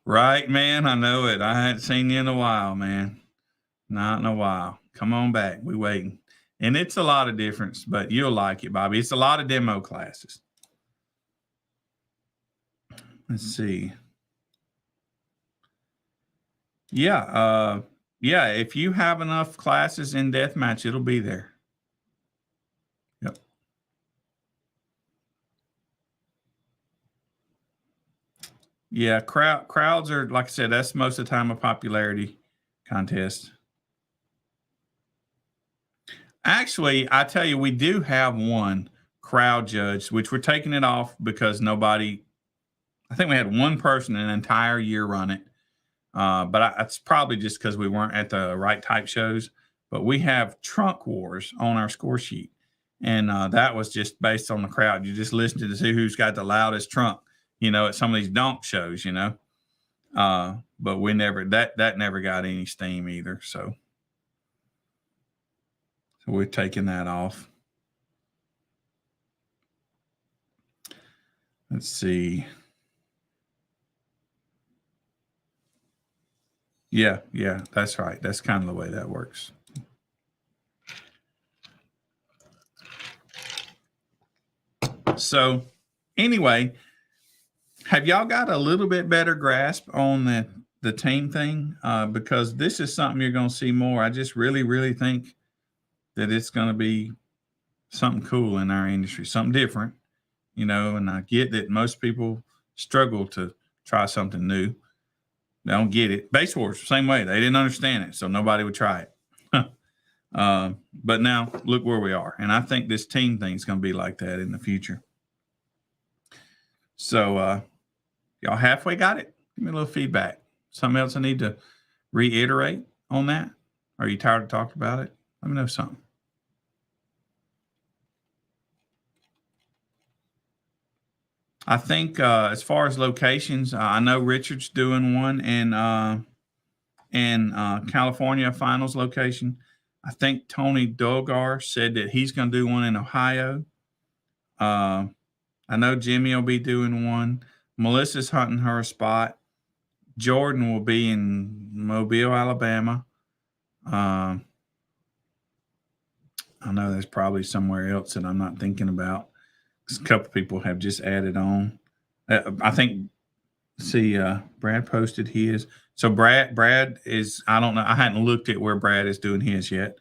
Right, man, I know it. I hadn't seen you in a while, man. Not in a while. Come on back. We waiting. And it's a lot of difference, but you'll like it, Bobby. It's a lot of demo classes. Let's see. Yeah, if you have enough classes in Deathmatch, it'll be there. Yep. Yeah, crowds are, like I said, that's most of the time a popularity contest. Actually, I tell you, we do have one crowd judge, which we're taking it off because I think we had one person an entire year run it. But it's probably just because we weren't at the right type shows. But we have Trunk Wars on our score sheet. And that was just based on the crowd. You just listen to see who's got the loudest trunk, at some of these donk shows, but we never, that never got any steam either. So we're taking that off. Let's see. Yeah, that's right. That's kind of the way that works. So anyway, have y'all got a little bit better grasp on the team thing? Because this is something you're going to see more. I just really, really think that it's going to be something cool in our industry, something different, and I get that most people struggle to try something new. They don't get it. Base Wars, same way. They didn't understand it, so nobody would try it. But now look where we are. And I think this team thing is going to be like that in the future. So y'all halfway got it? Give me a little feedback. Something else I need to reiterate on that? Are you tired of talking about it? Let me know something. I think as far as locations, I know Richard's doing one in California finals location. I think Tony Dogar said that he's going to do one in Ohio. I know Jimmy will be doing one. Melissa's hunting her spot. Jordan will be in Mobile, Alabama. I know there's probably somewhere else that I'm not thinking about. A couple people have just added on. I think, Brad posted his. So Brad is, I don't know. I hadn't looked at where Brad is doing his yet.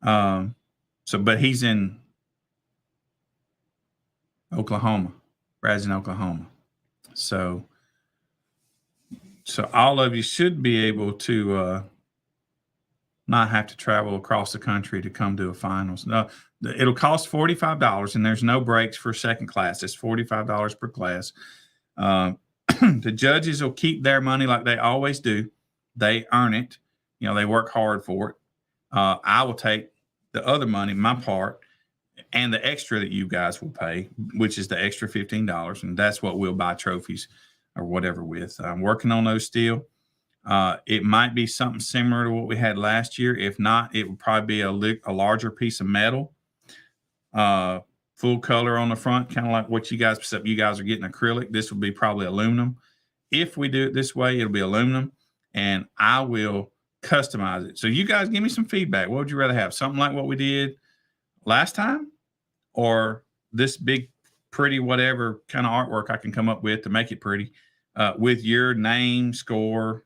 But he's in Oklahoma. Brad's in Oklahoma. So all of you should be able to not have to travel across the country to come to a finals. No, it'll cost $45, and there's no breaks for second class. It's $45 per class. The judges will keep their money like they always do. They earn it. They work hard for it. I will take the other money, my part, and the extra that you guys will pay, which is the extra $15, and that's what we'll buy trophies or whatever with. I'm working on those still. It might be something similar to what we had last year. If not, it would probably be a larger piece of metal, full color on the front, kind of like what you guys, except you guys are getting acrylic. This would be probably aluminum. if we do it this way, it'll be aluminum, and I will customize it. So you guys give me some feedback. What would you rather have? Something like what we did last time, or this big, pretty, whatever kind of artwork I can come up with to make it pretty, with your name, score.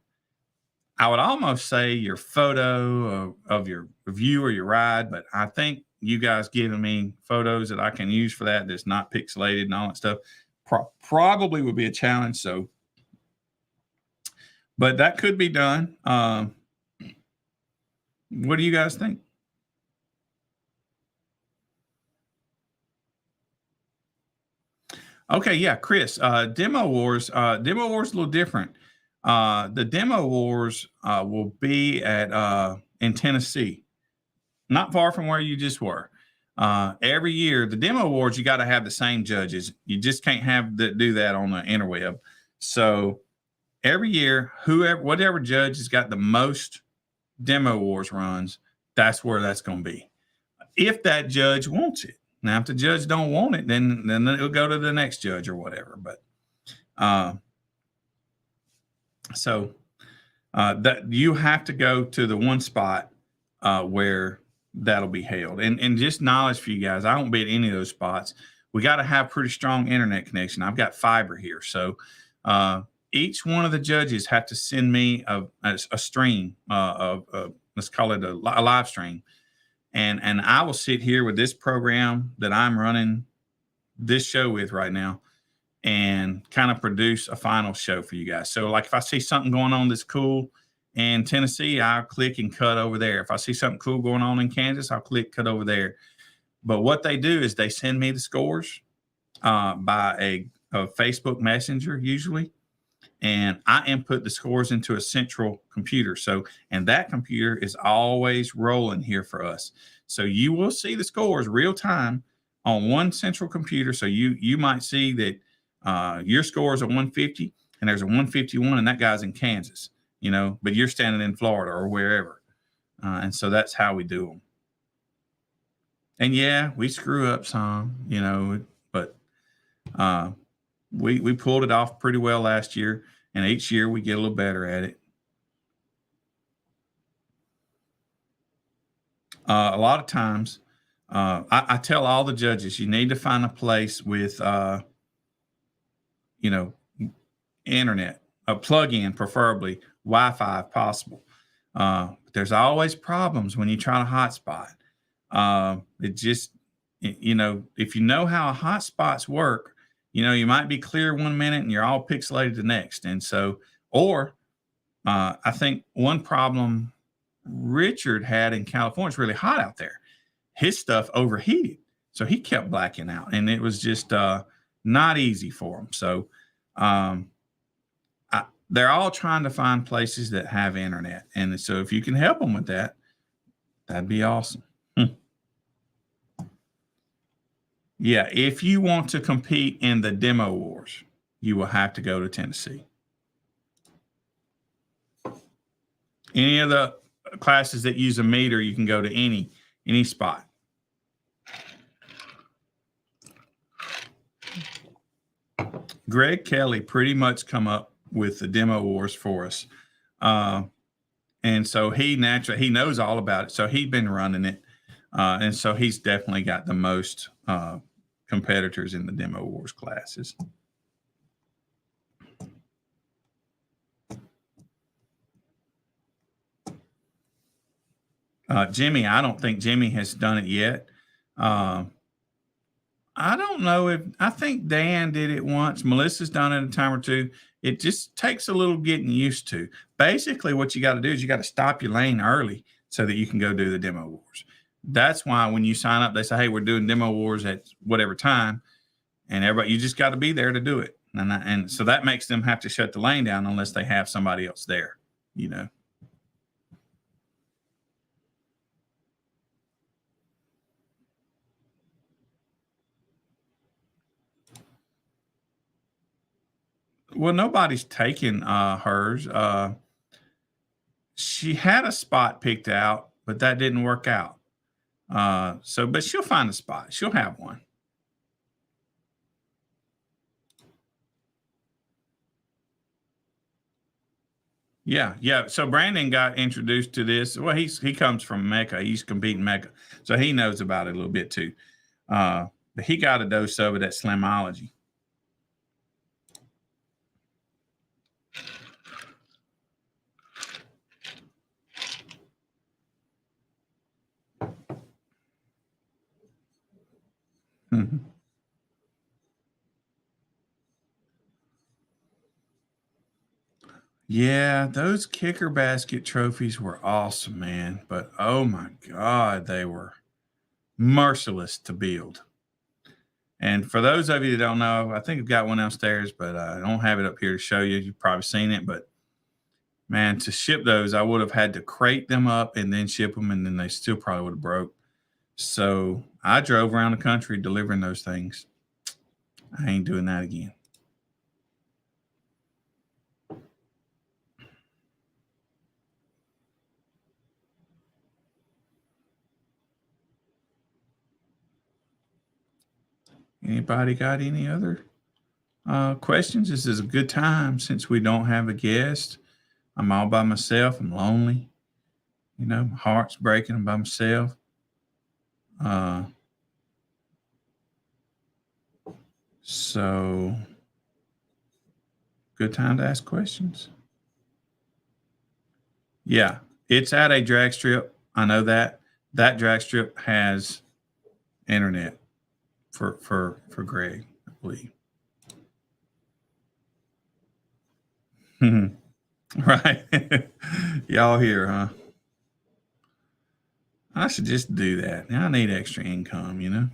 I would almost say your photo of your review or your ride, but I think you guys giving me photos that I can use for that's not pixelated and all that stuff probably would be a challenge. So, but that could be done. What do you guys think? Okay, yeah, Chris. Demo Wars. Demo Wars is a little different. The Demo Wars will be at in Tennessee, not far from where you just were. Every year, the Demo Awards, you got to have the same judges. You just can't do that on the interweb. So every year, whatever judge has got the most Demo Wars runs, that's where that's going to be. If that judge wants it. Now, if the judge don't want it, then it'll go to the next judge or whatever. But that you have to go to the one spot where that'll be held. And just knowledge for you guys, I won't be at any of those spots. We got to have pretty strong internet connection. I've got fiber here. So each one of the judges have to send me a stream of let's call it a live stream. And I will sit here with this program that I'm running this show with right now and kind of produce a final show for you guys. So like if I see something going on that's cool in Tennessee, I'll click and cut over there. If I see something cool going on in Kansas, I'll click, cut over there. But what they do is they send me the scores by a Facebook Messenger usually, and I input the scores into a central computer. So, and that computer is always rolling here for us. So you will see the scores real time on one central computer. So you might see that your scores are 150 and there's a 151 and that guy's in Kansas, but you're standing in Florida or wherever. And so that's how we do them. And yeah, we screw up some, but we pulled it off pretty well last year, and each year we get a little better at it. A lot of times, I tell all the judges, you need to find a place with, internet, a plug-in, preferably Wi-Fi if possible. There's always problems when you try to hotspot. It just, if you know how hotspots work, you might be clear 1 minute and you're all pixelated the next. And so, I think one problem Richard had in California, it's really hot out there. His stuff overheated. So he kept blacking out and it was just not easy for him. So they're all trying to find places that have internet. And so if you can help them with that, that'd be awesome. Yeah, if you want to compete in the Demo Wars, you will have to go to Tennessee. Any of the classes that use a meter, you can go to any spot. Greg Kelly pretty much come up with the Demo Wars for us. And so he knows all about it. So he's been running it. And so he's definitely got the most competitors in the Demo Wars classes. Jimmy, I don't think Jimmy has done it yet. I don't know I think Dan did it once. Melissa's done it a time or two. It just takes a little getting used to. Basically, what you got to do is you got to stop your lane early so that you can go do the Demo Wars. That's why when you sign up, they say, hey, we're doing Demo Wars at whatever time. And everybody, you just got to be there to do it. And so that makes them have to shut the lane down unless they have somebody else there, Well, nobody's taken hers. She had a spot picked out, but that didn't work out. But she'll find a spot. She'll have one. Yeah. So Brandon got introduced to this. Well, he comes from Mecca. He's competing Mecca, so he knows about it a little bit too. But he got a dose of it at Slimology. Mhm. Yeah, those kicker basket trophies were awesome, man. But oh my God, they were merciless to build. And for those of you that don't know, I think I've got one downstairs, but I don't have it up here to show you. You've probably seen it, but man, to ship those, I would have had to crate them up and then ship them, and then they still probably would have broke. So I drove around the country delivering those things. I ain't doing that again. Anybody got any other questions? This is a good time since we don't have a guest. I'm all by myself. I'm lonely. You know, my heart's breaking. I'm by myself. So good time to ask questions. Yeah, it's at a drag strip. I know that. That drag strip has internet for Greg, I believe. Right. Y'all here, huh? I should just do that. I need extra income, you know?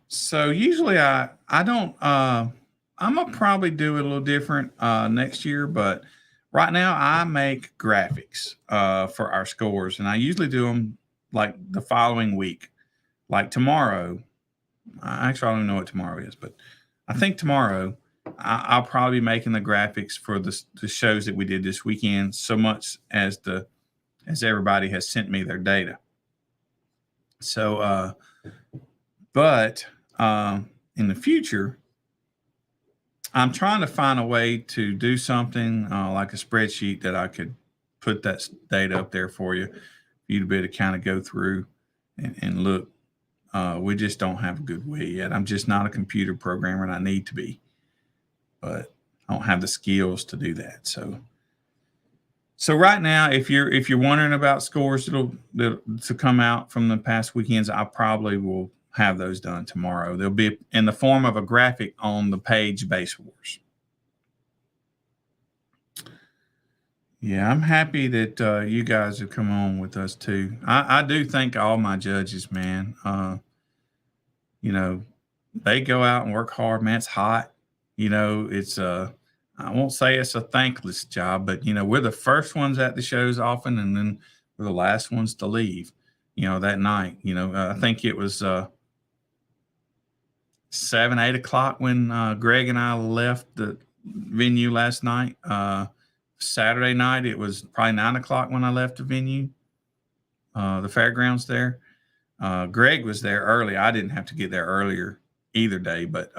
So usually I don't I'm gonna probably do it a little different next year, but right now I make graphics for our scores, and I usually do them like the following week. Like tomorrow, actually I don't even know what tomorrow is, but I think tomorrow I'll probably be making the graphics for the shows that we did this weekend, so much as everybody has sent me their data. So but in the future, I'm trying to find a way to do something like a spreadsheet that I could put that data up there for you to be able to kind of go through and look. We just don't have a good way yet. I'm just not a computer programmer, and I need to be, but I don't have the skills to do that. So right now, if you're wondering about scores that'll to come out from the past weekends, I probably will have those done tomorrow. They'll be in the form of a graphic on the page Base Wars. Yeah, I'm happy that you guys have come on with us too. I do thank all my judges, man. You know, they go out and work hard, man. It's hot. You know, it's I won't say it's a thankless job, but you know, we're the first ones at the shows often, and then we're the last ones to leave. You know, that night. You know, I think it was 7, 8 o'clock when Greg and I left the venue last night. Saturday night, it was probably 9 o'clock when I left the venue, the fairgrounds there. Greg was there early. I didn't have to get there earlier either day, but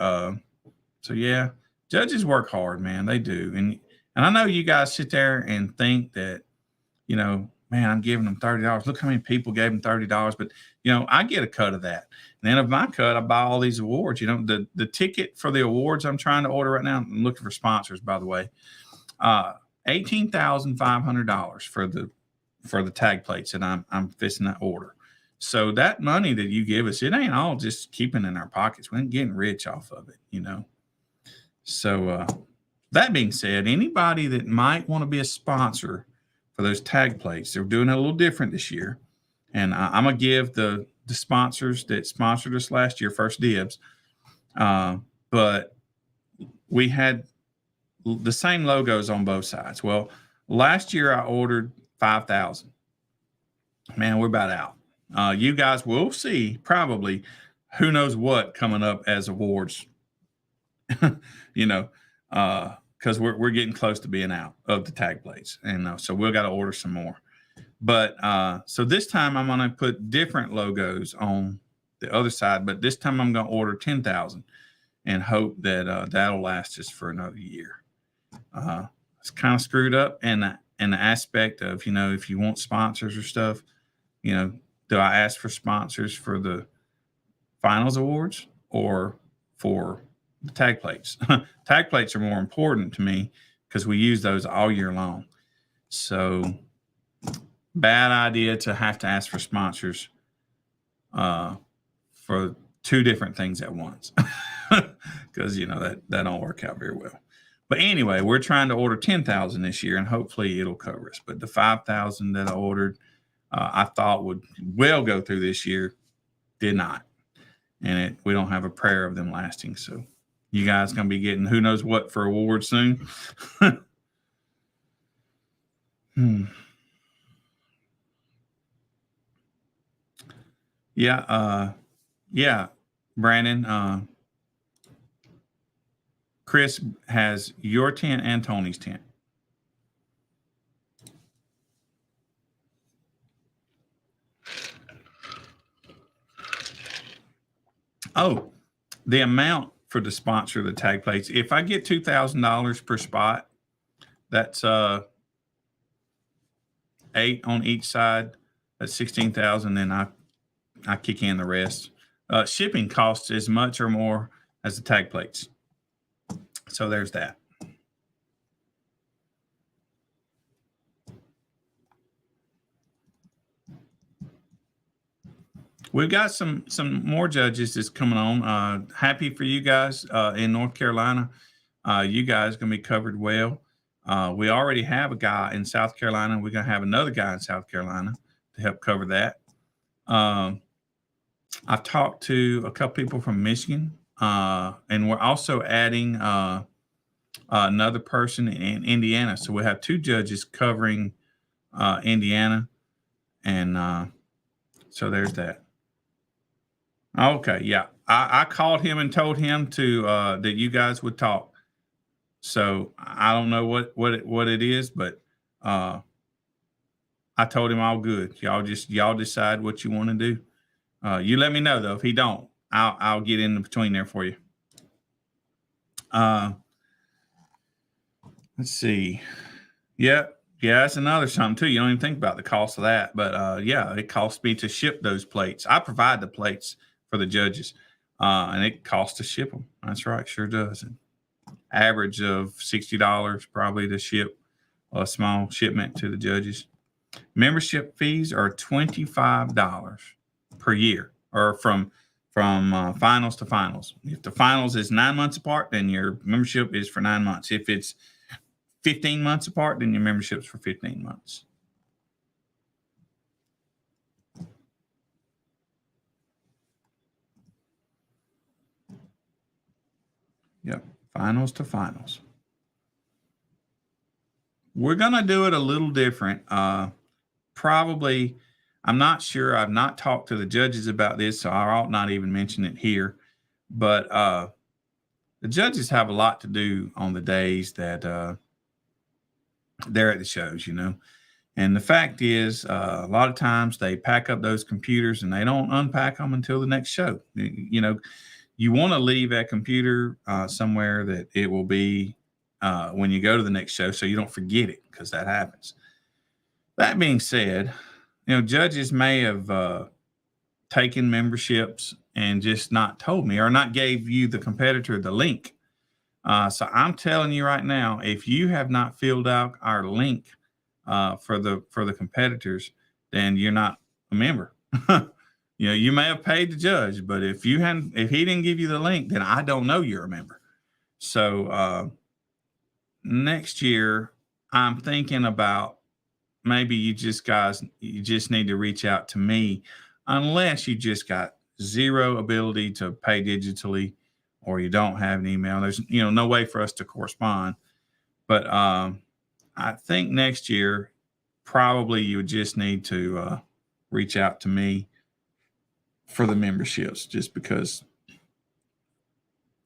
so yeah, judges work hard, man. They do, and I know you guys sit there and think that, you know, man, I'm giving them $30. Look how many people gave them $30. But you know, I get a cut of that. And then of my cut, I buy all these awards. You know, the ticket for the awards I'm trying to order right now. I'm looking for sponsors, by the way. $18,500 for the tag plates that I'm fixing that order. So that money that you give us, it ain't all just keeping in our pockets. We ain't getting rich off of it, you know. So that being said, anybody that might want to be a sponsor for those tag plates, they're doing it a little different this year. And I'm gonna give the sponsors that sponsored us last year first dibs. But we had the same logos on both sides. Well, last year I ordered 5,000. Man, we're about out. You guys will see probably who knows what coming up as awards. You know, because we're getting close to being out of the tag plates, and so we've got to order some more. But so this time I'm going to put different logos on the other side, but this time I'm going to order 10,000. and hope that that'll last us for another year. It's kind of screwed up in the aspect of, if you want sponsors or stuff, do I ask for sponsors for the finals awards or for the tag plates? Tag plates are more important to me because we use those all year long. So bad idea to have to ask for sponsors for two different things at once, because that don't work out very well. But anyway, we're trying to order 10,000 this year, and hopefully it'll cover us. But the 5,000 that I ordered, I thought would well go through this year, did not. And we don't have a prayer of them lasting. So you guys going to be getting who knows what for awards soon. Yeah, Brandon. Chris has your tent and Tony's tent. Oh, the amount for the sponsor of the tag plates. If I get $2,000 per spot, that's 8 on each side. That's 16,000. Then I kick in the rest. Shipping costs as much or more as the tag plates. So there's that. We've got some more judges that's coming on. Happy for you guys in North Carolina. You guys are going to be covered well. We already have a guy in South Carolina. We're going to have another guy in South Carolina to help cover that. I've talked to a couple people from Michigan, and we're also adding another person in Indiana. So we'll have 2 judges covering Indiana, and so there's that. Okay, yeah. I called him and told him to that you guys would talk. So I don't know what it is, but I told him all good. Y'all decide what you want to do. You let me know though. If he don't, I'll get in between there for you. Let's see. Yeah, that's another something too. You don't even think about the cost of that, but yeah, it costs me to ship those plates. I provide the plates for the judges, and it costs to ship them. That's right, sure does. Average of $60 probably to ship a small shipment to the judges. Membership fees are $25 per year, or from finals to finals. If the finals is 9 months apart, then your membership is for 9 months. If it's 15 months apart, then your membership's for 15 months. Yep, finals to finals. We're going to do it a little different. Probably, I'm not sure. I've not talked to the judges about this, so I ought not even mention it here. But the judges have a lot to do on the days that they're at the shows, And the fact is, a lot of times they pack up those computers and they don't unpack them until the next show. You want to leave that computer somewhere that it will be when you go to the next show, so you don't forget it, because that happens. That being said, judges may have taken memberships and just not told me, or not gave you, the competitor, the link. So I'm telling you right now, if you have not filled out our link for the competitors, then you're not a member. You may have paid the judge, but if he didn't give you the link, then I don't know you're a member. So next year, I'm thinking about maybe you just need to reach out to me, unless you just got zero ability to pay digitally, or you don't have an email. There's no way for us to correspond. But I think next year, probably you would just need to reach out to me for the memberships, just because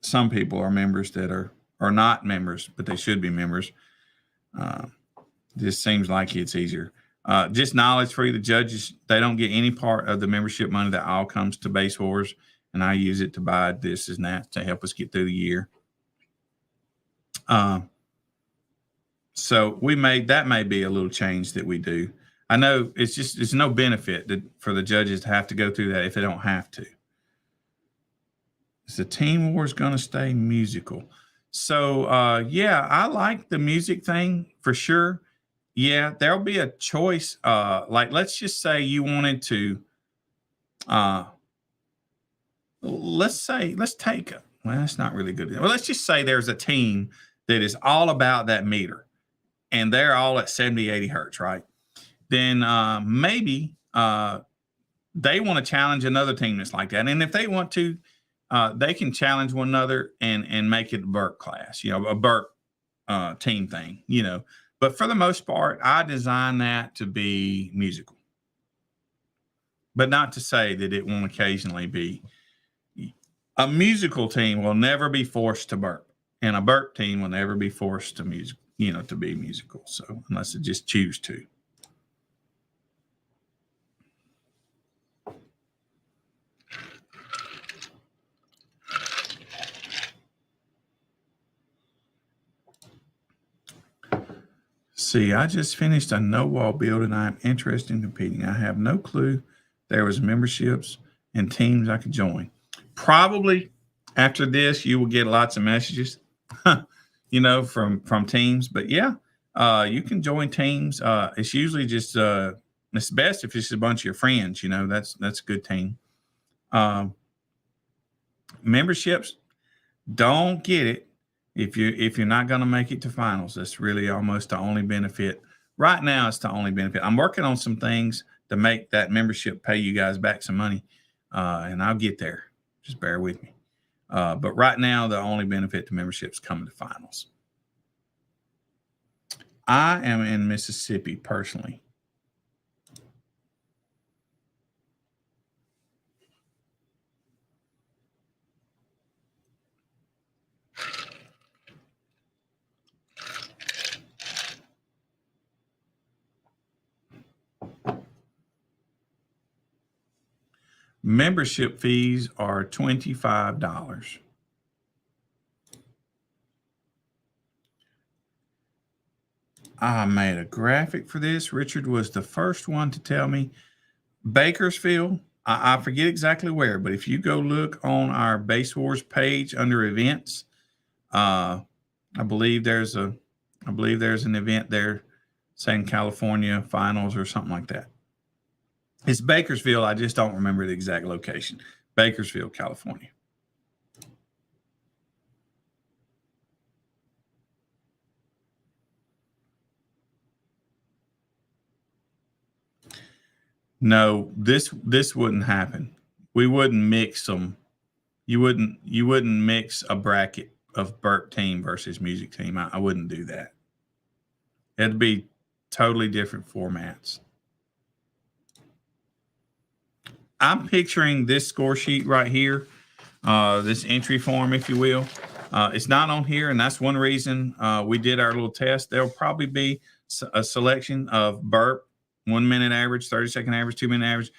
some people are members that are not members, but they should be members. This seems like it's easier. Just knowledge for you, the judges, they don't get any part of the membership money. That all comes to Base Wars, and I use it to buy this and that to help us get through the year. So we made that may be a little change that we do. I know it's no benefit for the judges to have to go through that if they don't have to. Is the Team Wars going to stay musical? So yeah, I like the music thing for sure. Yeah, there'll be a choice. Like let's just say you wanted to. Let's take well, that's not really good. Well, let's just say there's a team that is all about that meter, and they're all at 70, 80 hertz, right? Then maybe they want to challenge another team that's like that. And if they want to, they can challenge one another and make it a Burke class, a Burke team thing, But for the most part, I designed that to be musical. But not to say that it won't occasionally be. A musical team will never be forced to Burke, and a Burke team will never be forced to to be musical. So unless they just choose to. See, I just finished a no-wall build and I'm interested in competing. I have no clue there was memberships and teams I could join. Probably after this, you will get lots of messages, from teams. But yeah, you can join teams. It's usually just it's best if it's a bunch of your friends. That's a good team. Memberships, don't get it if you're not going to make it to finals. That's really almost the only benefit right now. It's the only benefit. I'm working on some things to make that membership pay you guys back some money, and I'll get there. Just bear with me. But right now, the only benefit to membership is coming to finals. I am in Mississippi personally. Membership fees are $25. I made a graphic for this. Richard was the first one to tell me. Bakersfield, I forget exactly where, but if you go look on our Base Wars page under events, I believe there's an event there saying California finals or something like that. It's Bakersfield. I just don't remember the exact location. Bakersfield, California. No, this wouldn't happen. We wouldn't mix them. You wouldn't mix a bracket of Burke team versus music team. I wouldn't do that. It'd be totally different formats. I'm picturing this score sheet right here, this entry form, if you will. It's not on here, and that's one reason we did our little test. There'll probably be a selection of Burke, 1 minute average, 30-second average, 2 minute average,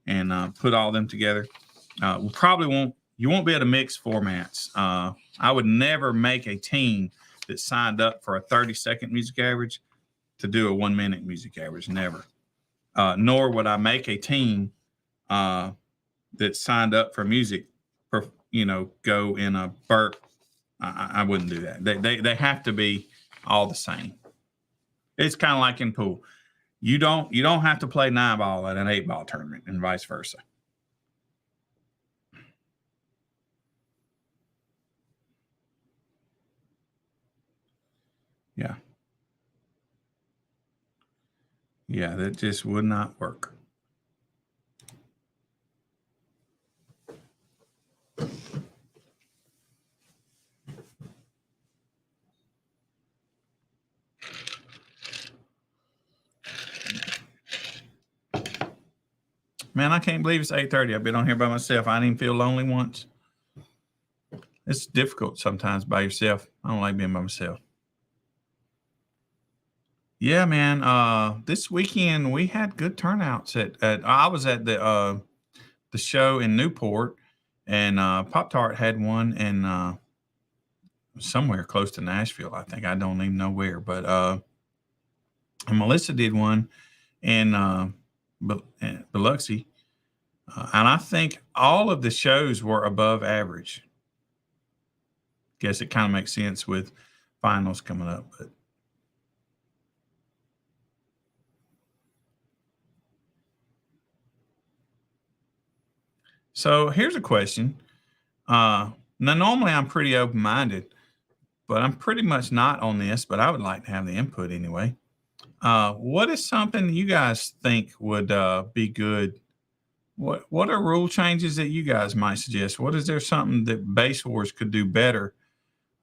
and put all them together. You won't be able to mix formats. I would never make a team that signed up for a 30-second music average to do a 1 minute music average. Never. Nor would I make a team that signed up for music go in a Burke. I wouldn't do that. They have to be all the same. It's kind of like in pool. You don't have to play 9-ball at an 8-ball tournament and vice versa. Yeah. Yeah, that just would not work. Man, I can't believe it's 8:30. I've been on here by myself. I didn't even feel lonely once. It's difficult sometimes by yourself. I don't like being by myself. Yeah, man. This weekend we had good turnouts at I was at the show in Newport, And Pop Tart had one in somewhere close to Nashville. I think I don't even know where, but and Melissa did one in Biloxi, and I think all of the shows were above average. Guess it kind of makes sense with finals coming up, but. So here's a question. Now, normally I'm pretty open minded, but I'm pretty much not on this, but I would like to have the input anyway. What is something you guys think would be good? What are rule changes that you guys might suggest? What is there something that Base Wars could do better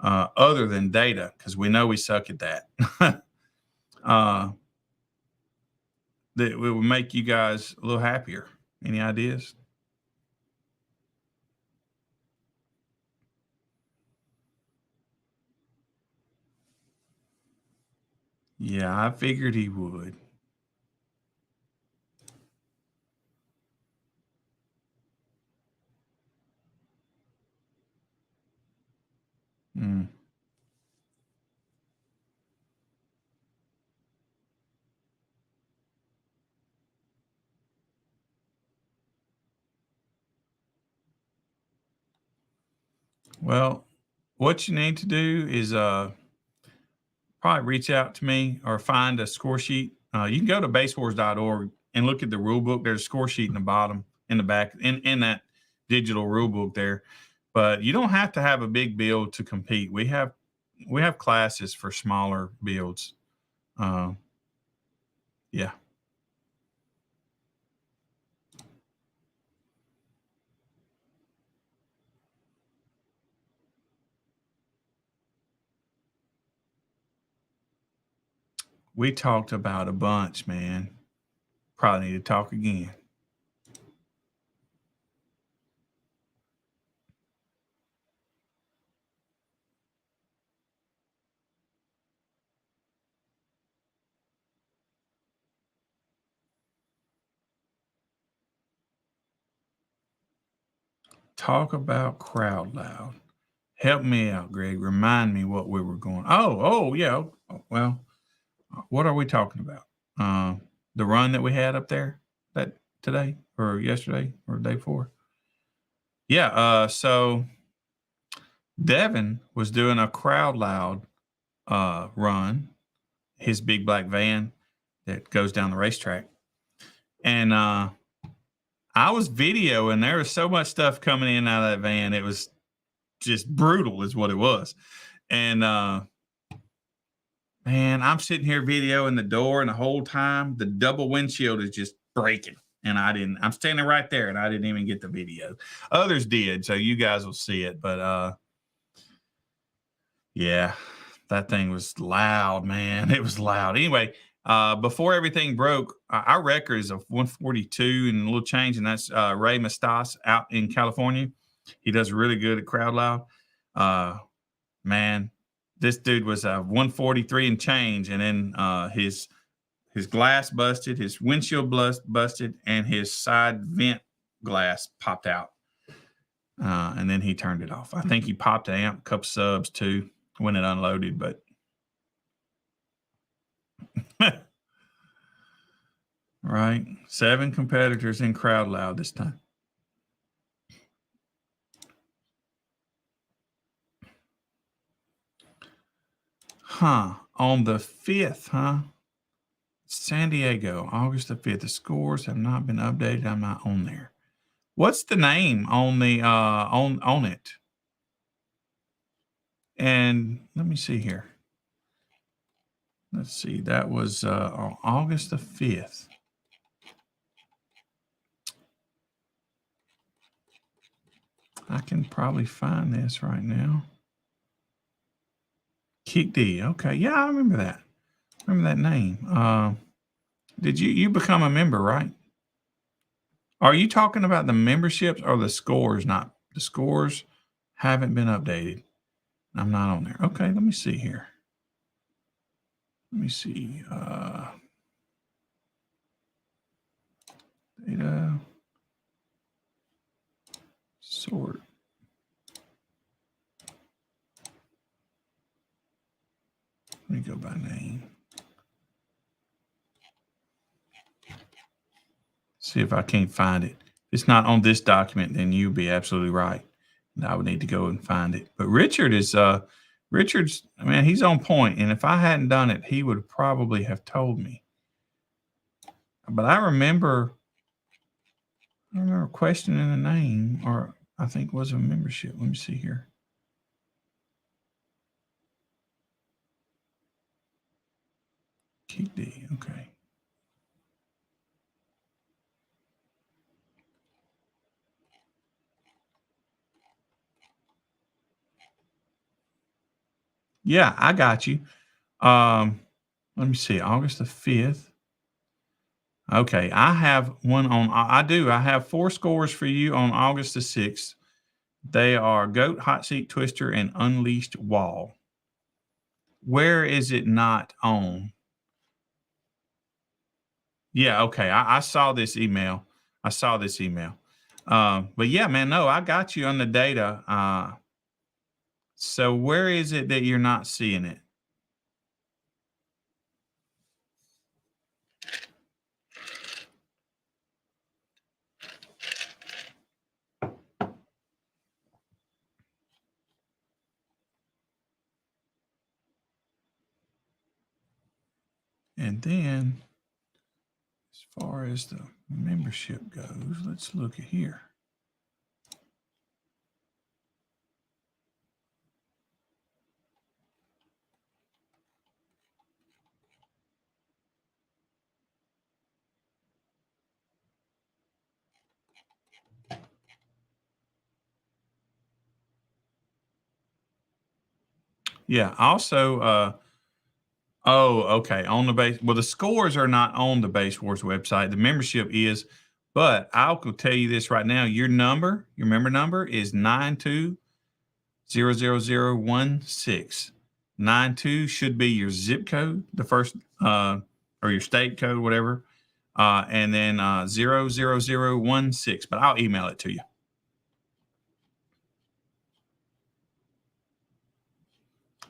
other than data? Because we know we suck at that. That would make you guys a little happier. Any ideas? Yeah, I figured he would. Mm. Well, what you need to do is probably reach out to me or find a score sheet. You can go to basewars.org and look at the rule book. There's a score sheet in the bottom, in the back, in that digital rule book there. But you don't have to have a big build to compete. We have classes for smaller builds. Yeah. We talked about a bunch, man. Probably need to talk again. Talk about crowd loud. Help me out, Greg. Remind me what we were going. Oh, yeah. Well, what are we talking about? The run that we had up there that today or yesterday or the day before? Yeah. So Devin was doing a crowd loud run, his big black van that goes down the racetrack, and I was videoing. There was so much stuff coming in and out of that van. It was just brutal, is what it was, and man, I'm sitting here videoing the door, and the whole time the double windshield is just breaking. And I'm standing right there and I didn't even get the video. Others did, so you guys will see it. But yeah, that thing was loud, man. It was loud. Anyway, before everything broke, our record is of 142 and a little change, and that's Ray Mastas out in California. He does really good at crowd loud. Man, this dude was 143 and change, and then his glass busted, his windshield busted, and his side vent glass popped out. And then he turned it off. I think he popped an amp, a couple subs too when it unloaded, but right. 7 competitors in crowd loud this time. Huh. On the 5th, huh? San Diego, August the 5th. The scores have not been updated. I'm not on there. What's the name on the on it? And let me see here. Let's see. That was on August the 5th. I can probably find this right now. Kick D. Okay. Yeah, I remember that. Remember that name. Did you become a member, right? Are you talking about the memberships or the scores? Not the scores haven't been updated. I'm not on there. Okay, let me see here. Let me see. Data Sort. Let me go by name. See if I can't find it. If it's not on this document, then you'll be absolutely right. And I would need to go and find it. But Richard's, man, he's on point. And if I hadn't done it, he would probably have told me. But I remember questioning a name, or I think it was a membership. Let me see here. Keep D, okay. Yeah, I got you. Let me see, August the 5th. Okay, I have one on, I have 4 scores for you on August the 6th. They are Goat, Hot Seat Twister, and Unleashed Wall. Where is it not on? Yeah, okay, I saw this email. But yeah, man, no, I got you on the data. So where is it that you're not seeing it? And then, as far as the membership goes, let's look at here. Yeah, also, oh, okay, on the base. Well, the scores are not on the Base Wars website. The membership is, but I'll tell you this right now. Your member number is 9200016. 92 should be your zip code, the first, or your state code, whatever. And then 00016, but I'll email it to you.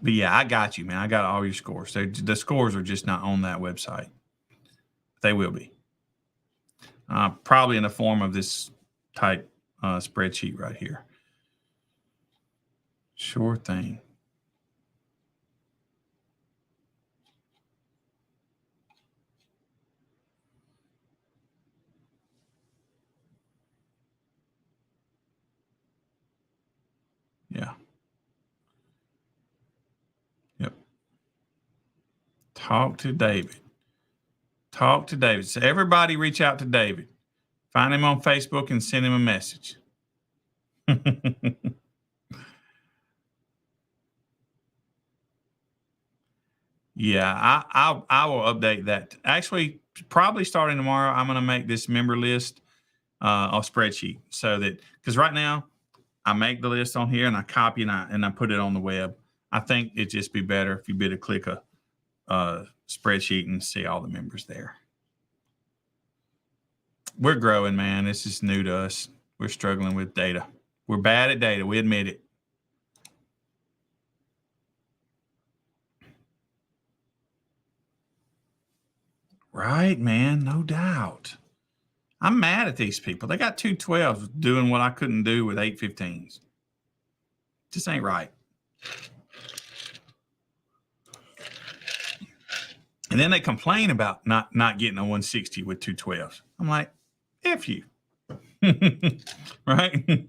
But yeah, I got you, man. I got all your scores. The scores are just not on that website. They will be. Probably in the form of this type spreadsheet right here. Sure thing. Yeah. Yep. Talk to David. So everybody reach out to David. Find him on Facebook and send him a message. Yeah, I will update that. Actually, probably starting tomorrow, I'm going to make this member list a spreadsheet, so that, because right now I make the list on here and I copy and I put it on the web. I think it'd just be better if you better click a spreadsheet and see all the members there. We're growing, man. This is new to us. We're struggling with data. We're bad at data. We admit it. Right, man. No doubt. I'm mad at these people. They got 212s doing what I couldn't do with 815s. Just ain't right. And then they complain about not getting a 160 with 212s. I'm like, F you. Right?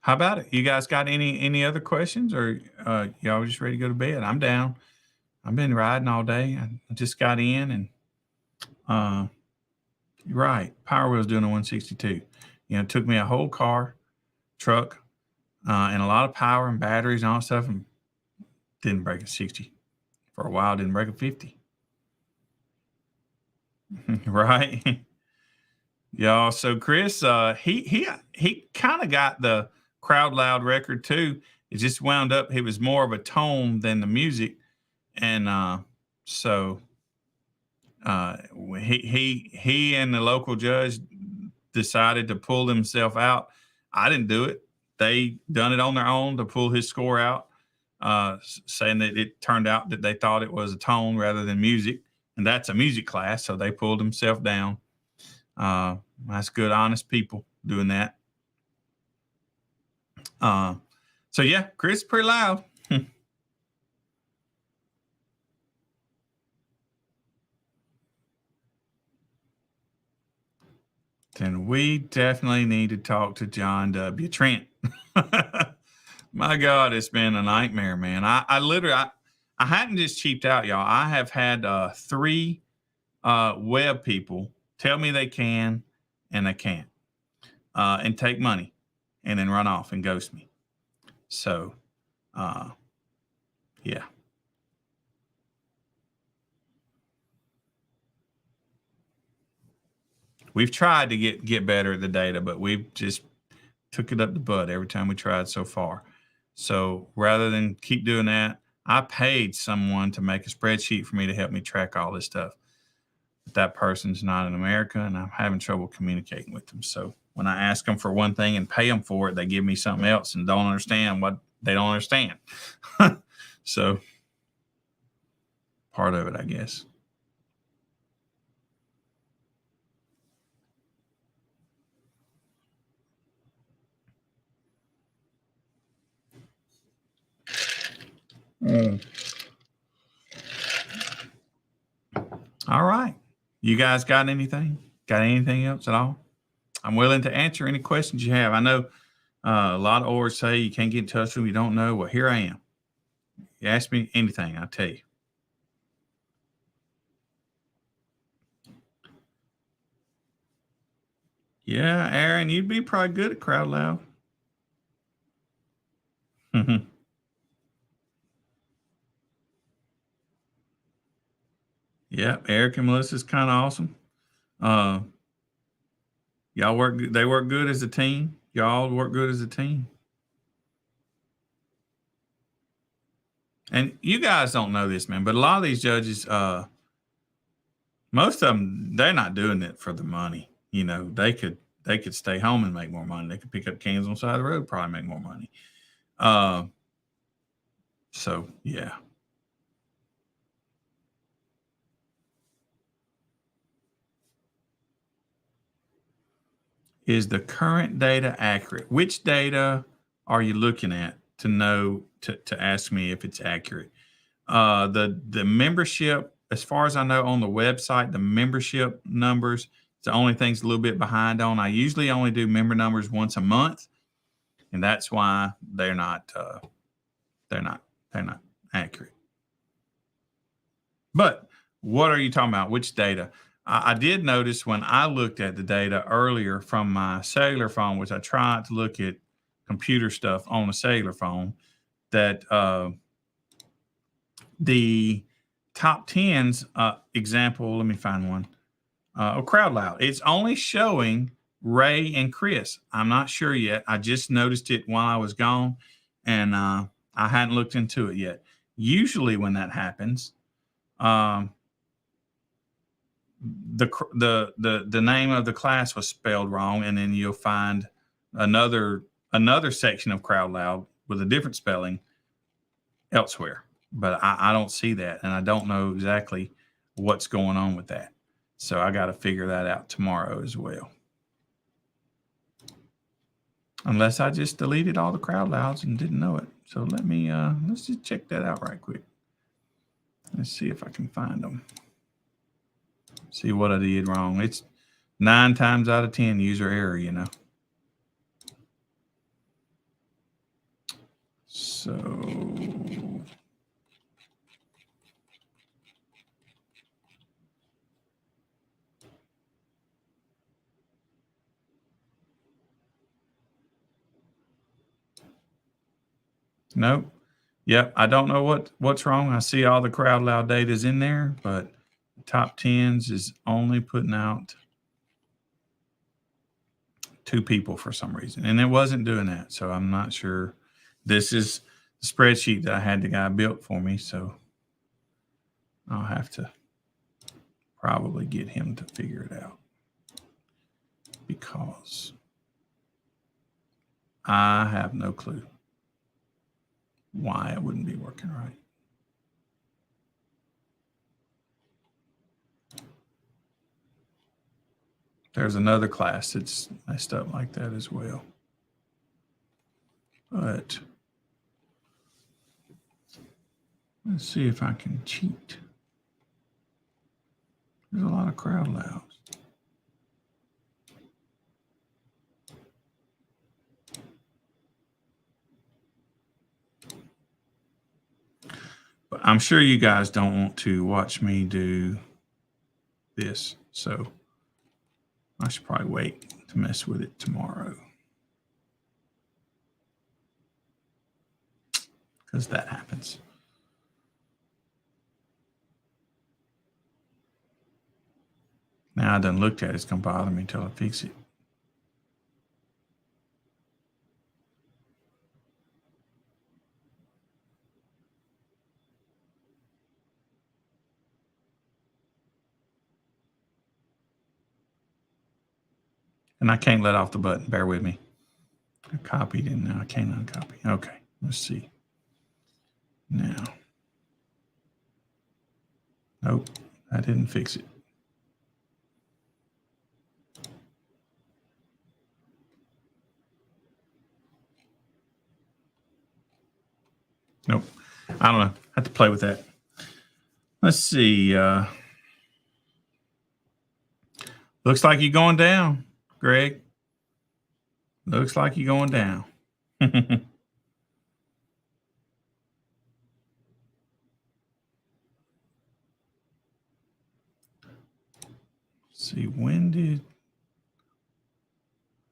How about it? You guys got any other questions, or y'all just ready to go to bed? I'm down. I've been riding all day. I just got in, and you're right. Power Wheel's doing a 162. It took me a whole truck, and a lot of power and batteries and all that stuff, and didn't break a 60. For a while, didn't break a 50. Right? Y'all. So Chris, he kind of got the Crowd Loud record too. It just wound up, it was more of a tone than the music. And so he and the local judge decided to pull himself out. I didn't do it. They done it on their own to pull his score out, saying that it turned out that they thought it was a tone rather than music, and that's a music class, so they pulled himself down. That's good, honest people doing that. So yeah, Chris is pretty loud. Then we definitely need to talk to John W. Trent. My God, it's been a nightmare, man. I literally, I hadn't just cheaped out, y'all. I have had 3 web people tell me they can and they can't, and take money and then run off and ghost me. So, yeah. We've tried to get better at the data, but we've just took it up the butt every time we tried so far. So rather than keep doing that, I paid someone to make a spreadsheet for me to help me track all this stuff. But that person's not in America, and I'm having trouble communicating with them. So when I ask them for one thing and pay them for it, they give me something else and don't understand what they don't understand. So part of it, I guess. All right. You guys got anything? Got anything else at all? I'm willing to answer any questions you have. I know a lot of orgs say you can't get in touch with them, you don't know. Well, here I am. You ask me anything, I'll tell you. Yeah, Aaron, you'd be probably good at Crowd Loud. Yeah, Eric and Melissa's kind of awesome. Y'all work. They work good as a team. Y'all work good as a team. And you guys don't know this, man, but a lot of these judges, most of them, they're not doing it for the money. You know, they could stay home and make more money. They could pick up cans on the side of the road, probably make more money. So yeah. Is the current data accurate? Which data are you looking at to know to ask me if it's accurate? The membership, as far as I know, on the website, the membership numbers, it's the only thing's a little bit behind on. I usually only do member numbers once a month, and that's why they're not accurate. But what are you talking about? Which data? I did notice when I looked at the data earlier from my cellular phone, which I tried to look at computer stuff on a cellular phone, that the top 10s example, let me find one. Crowd Loud. It's only showing Ray and Chris. I'm not sure yet. I just noticed it while I was gone, and I hadn't looked into it yet. Usually when that happens, the name of the class was spelled wrong, and then you'll find another section of Crowd Loud with a different spelling elsewhere. But I don't see that, and I don't know exactly what's going on with that. So I got to figure that out tomorrow as well. Unless I just deleted all the Crowd Louds and didn't know it. So let me let's just check that out right quick. Let's see if I can find them. See what I did wrong. It's 9 times out of 10 user error, you know. So nope. Yep, I don't know what's wrong. I see all the Crowd Loud data is in there, but top 10s is only putting out 2 people for some reason, and it wasn't doing that. So I'm not sure. this is the spreadsheet that I had the guy built for me, so I'll have to probably get him to figure it out because I have no clue why it wouldn't be working right. There's another class that's messed up like that as well. But let's see if I can cheat. There's a lot of crowd louds. But I'm sure you guys don't want to watch me do this, so I should probably wait to mess with it tomorrow. Because that happens. Now I done looked at it, it's going to bother me until I fix it. And I can't let off the button. Bear with me. I copied and now I can't uncopy. Okay, let's see. Now. Nope, I didn't fix it. Nope, I don't know. I have to play with that. Let's see. Looks like you're going down, Greg. Looks like you're going down. See, when did,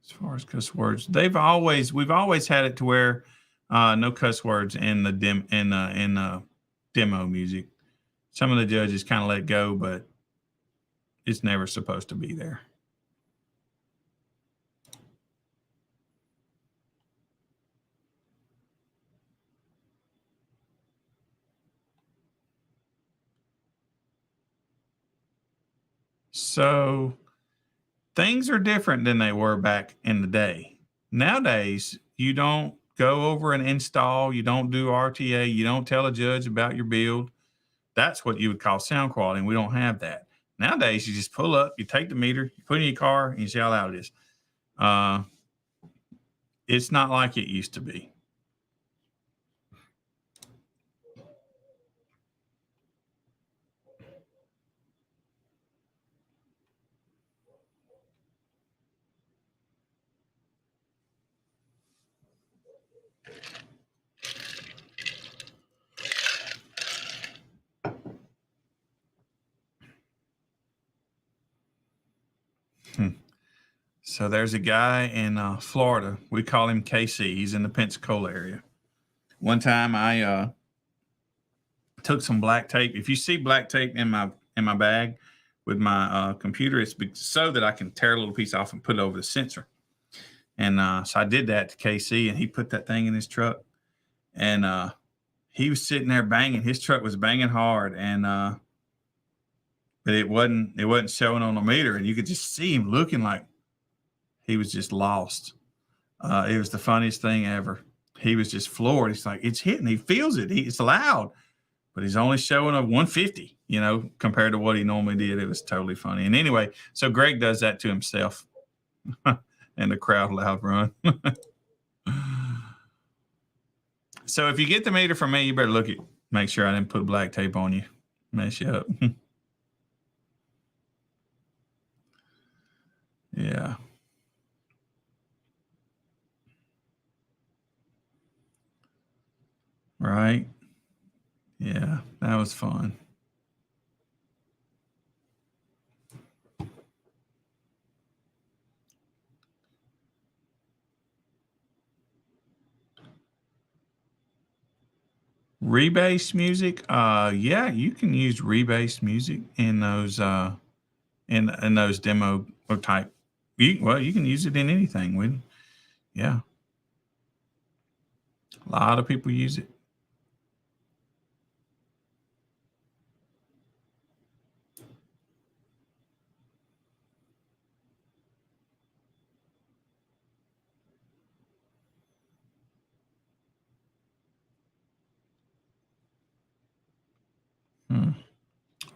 as far as cuss words, we've always had it to where no cuss words in the demo music. Some of the judges kind of let go, but it's never supposed to be there. So things are different than they were back in the day. Nowadays, you don't go over and install, you don't do RTA, you don't tell a judge about your build. That's what you would call sound quality, and we don't have that. Nowadays, you just pull up, you take the meter, you put it in your car, and you see how loud it is. It's not like it used to be. So there's a guy in Florida. We call him KC. He's in the Pensacola area. One time I took some black tape. If you see black tape in my bag with my computer, it's so that I can tear a little piece off and put it over the sensor. And so I did that to KC, and he put that thing in his truck. And he was sitting there banging. His truck was banging hard, and but it wasn't showing on the meter, and you could just see him looking like he was just lost. It was the funniest thing ever. He was just floored. He's like, it's hitting. He feels it. It's loud, but he's only showing a 150, compared to what he normally did. It was totally funny. And anyway, so Greg does that to himself and the crowd loud run. So if you get the meter from me, you better look at, make sure I didn't put black tape on you, mess you up. Yeah. Right. Yeah, that was fun. Rebase music. Yeah, you can use rebase music in those in those demo type. You can use it in anything. Yeah. A lot of people use it.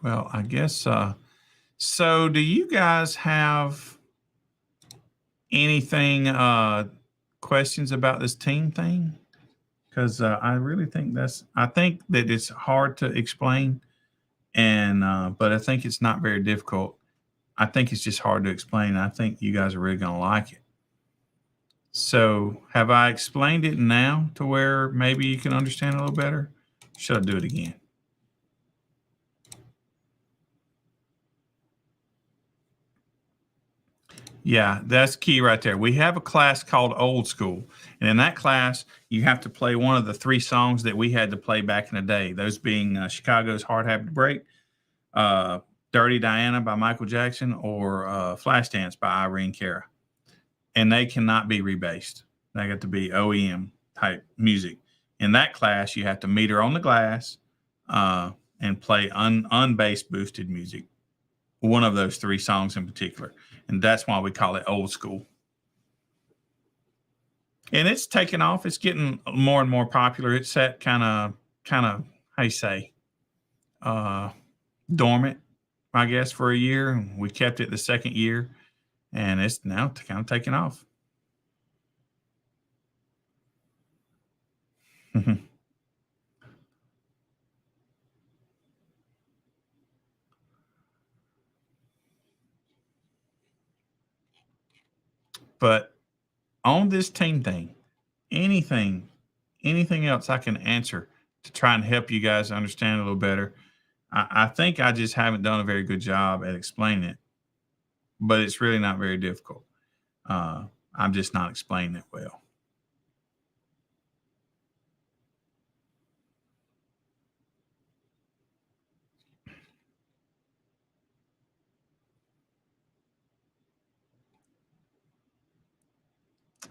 Well, I guess so. Do you guys have anything questions about this team thing? Because I really think I think that it's hard to explain, and but I think it's not very difficult. I think it's just hard to explain. I think you guys are really going to like it. So, have I explained it now to where maybe you can understand a little better? Should I do it again? Yeah, that's key right there. We have a class called Old School. And in that class, you have to play one of the 3 songs that we had to play back in the day, those being Chicago's Hard Habit to Break, Dirty Diana by Michael Jackson, or Flashdance by Irene Cara. And they cannot be rebased. They got to be OEM type music. In that class, you have to meter on the glass and play unbass boosted music. One of those 3 songs in particular. And that's why we call it Old School. And it's taken off. It's getting more and more popular. It's at kind of, how you say, dormant, I guess, for a year. We kept it the second year, and it's now kind of taking off. But on this team thing, anything else I can answer to try and help you guys understand a little better. I think I just haven't done a very good job at explaining it, but it's really not very difficult. I'm just not explaining it well.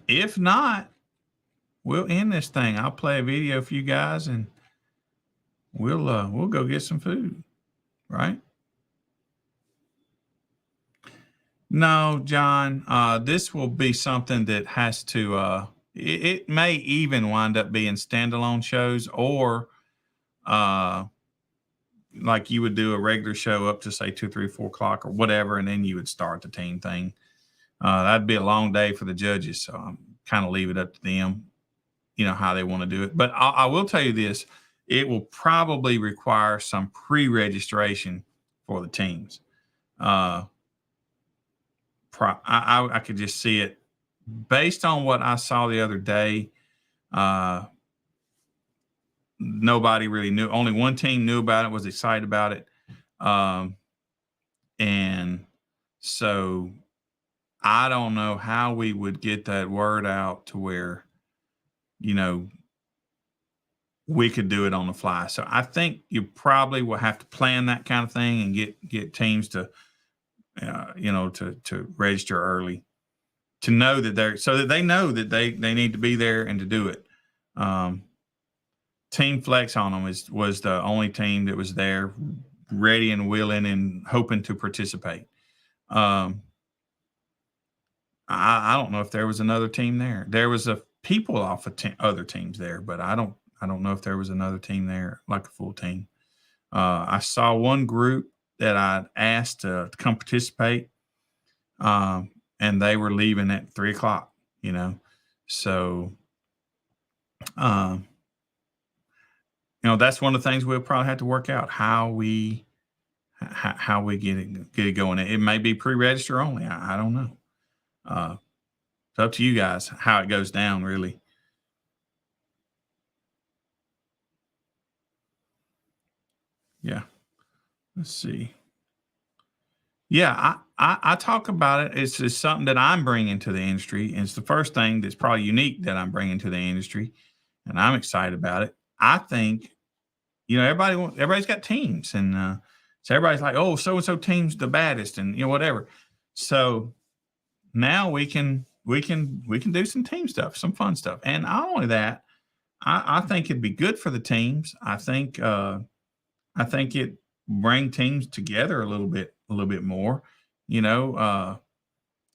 If not, we'll end this thing. I'll play a video for you guys, and we'll go get some food, right? No, John, this will be something that has to it may even wind up being standalone shows, or like you would do a regular show up to say 2, 3, 4 o'clock or whatever, and then you would start the team thing. That'd be a long day for the judges, so I'm kind of leave it up to them, how they want to do it. But I will tell you this: it will probably require some pre-registration for the teams. I could just see it based on what I saw the other day. Nobody really knew. Only one team knew about it, was excited about it, and so I don't know how we would get that word out to where, we could do it on the fly. So I think you probably will have to plan that kind of thing and get teams to, to register early, to know that so that they know that they need to be there and to do it. Team Flex on them was the only team that was there, ready and willing and hoping to participate. I don't know if there was another team there. There was people off of other teams there, but I don't know if there was another team there, like a full team. I saw one group that I asked to come participate, and they were leaving at 3 o'clock. So that's one of the things we'll probably have to work out, how we get it going. It may be pre-register only. I don't know. It's up to you guys how it goes down, really. Yeah. Let's see. Yeah, I talk about it. It's just something that I'm bringing to the industry, and it's the first thing that's probably unique that I'm bringing to the industry, and I'm excited about it. I think, everybody's got teams, and so everybody's like, oh, so and so team's the baddest, and whatever. So now we can do some team stuff, some fun stuff, and not only that, I think it'd be good for the teams. I think it bring teams together a little bit more. You know,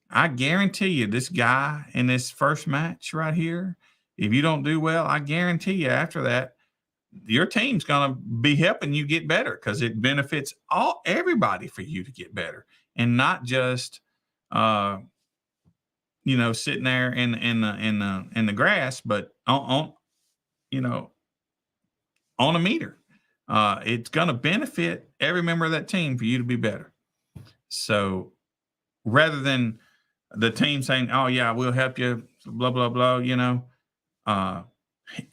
I guarantee you, this guy in this first match right here, if you don't do well, I guarantee you after that, your team's going to be helping you get better because it benefits everybody for you to get better and not just uh sitting there in the grass, but on you know on a meter. It's going to benefit every member of that team for you to be better. So rather than the team saying, "Oh yeah, we'll help you," blah blah blah, uh,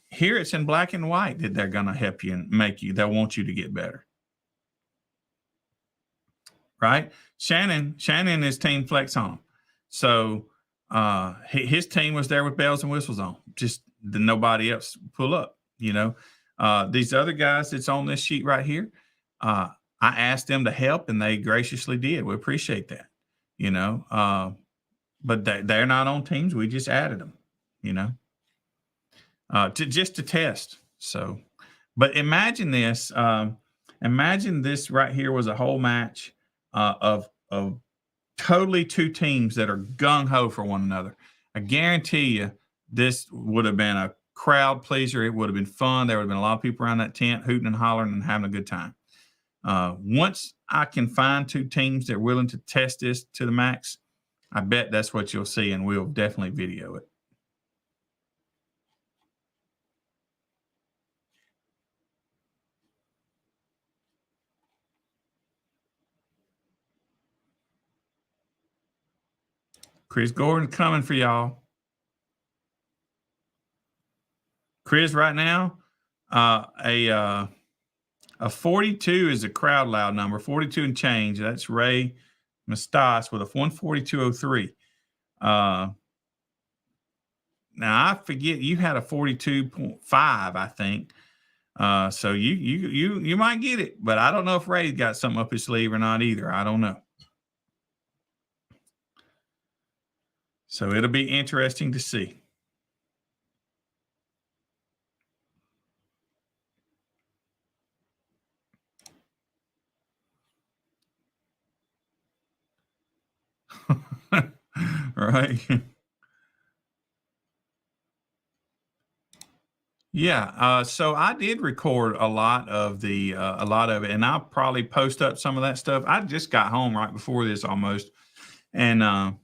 here it's in black and white that they're going to help you and make you. They want you to get better, right? Shannon and his team flex on him. So his team was there with bells and whistles on, just nobody else pull up. These other guys that's on this sheet right here, I asked them to help and they graciously did. We appreciate that, but they're not on teams. We just added them, to test. So, but imagine this. Imagine this right here was a whole match of totally two teams that are gung ho for one another. I guarantee you, this would have been a crowd pleaser. It would have been fun. There would have been a lot of people around that tent hooting and hollering and having a good time. Once I can find two teams that are willing to test this to the max, I bet that's what you'll see, and we'll definitely video it. Chris Gordon coming for y'all. Chris, right now, a 42 is a crowd loud number, 42 and change. That's Ray Mustas with a 142.03. Now I forget you had a 42.5, I think. So you might get it, but I don't know if Ray's got something up his sleeve or not either. I don't know. So it'll be interesting to see. Right. Yeah. So I did record a lot of it, and I'll probably post up some of that stuff. I just got home right before this almost, and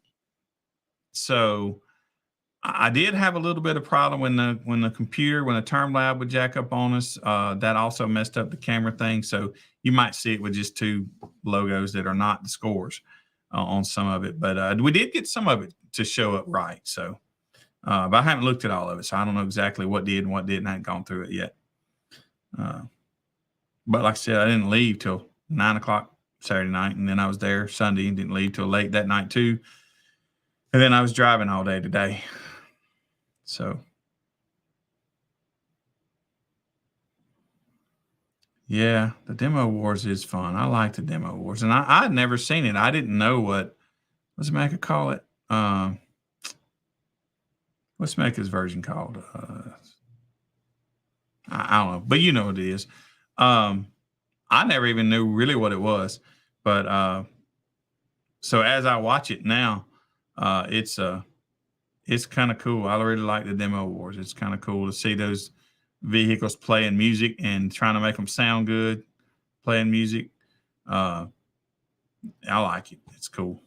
so I did have a little bit of problem when the TermLab would jack up on us. That also messed up the camera thing. So you might see it with just two logos that are not the scores on some of it, but we did get some of it to show up right. So, but I haven't looked at all of it, so I don't know exactly what did and what didn't. I haven't gone through it yet. But like I said, I didn't leave till 9:00 Saturday night, and then I was there Sunday and didn't leave till late that night too. And then I was driving all day today. So, yeah, the Demo Wars is fun. I like the Demo Wars, and I'd never seen it. I didn't know what's Mecca call it. What's Mecca's version called? I don't know, but you know what it is. I never even knew really what it was, but so as I watch it now, it's kind of cool. I really like the Demo Wars. It's kind of cool to see those vehicles playing music and trying to make them sound good, playing music. I like it. It's cool.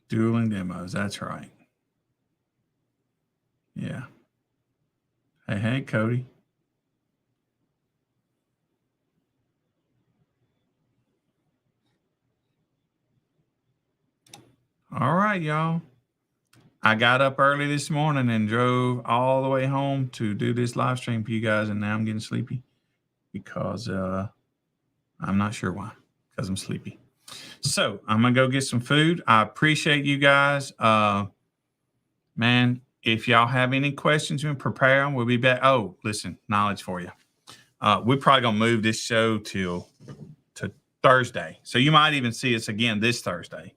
Dueling demos. That's right. Yeah. Hey, Cody. All right, y'all. I got up early this morning and drove all the way home to do this live stream for you guys, and now I'm getting sleepy because I'm not sure why, because I'm sleepy. So I'm going to go get some food. I appreciate you guys. Man, if y'all have any questions, we prepare them. We'll be back. Oh, listen, knowledge for you. We're probably going to move this show to Thursday. So you might even see us again this Thursday.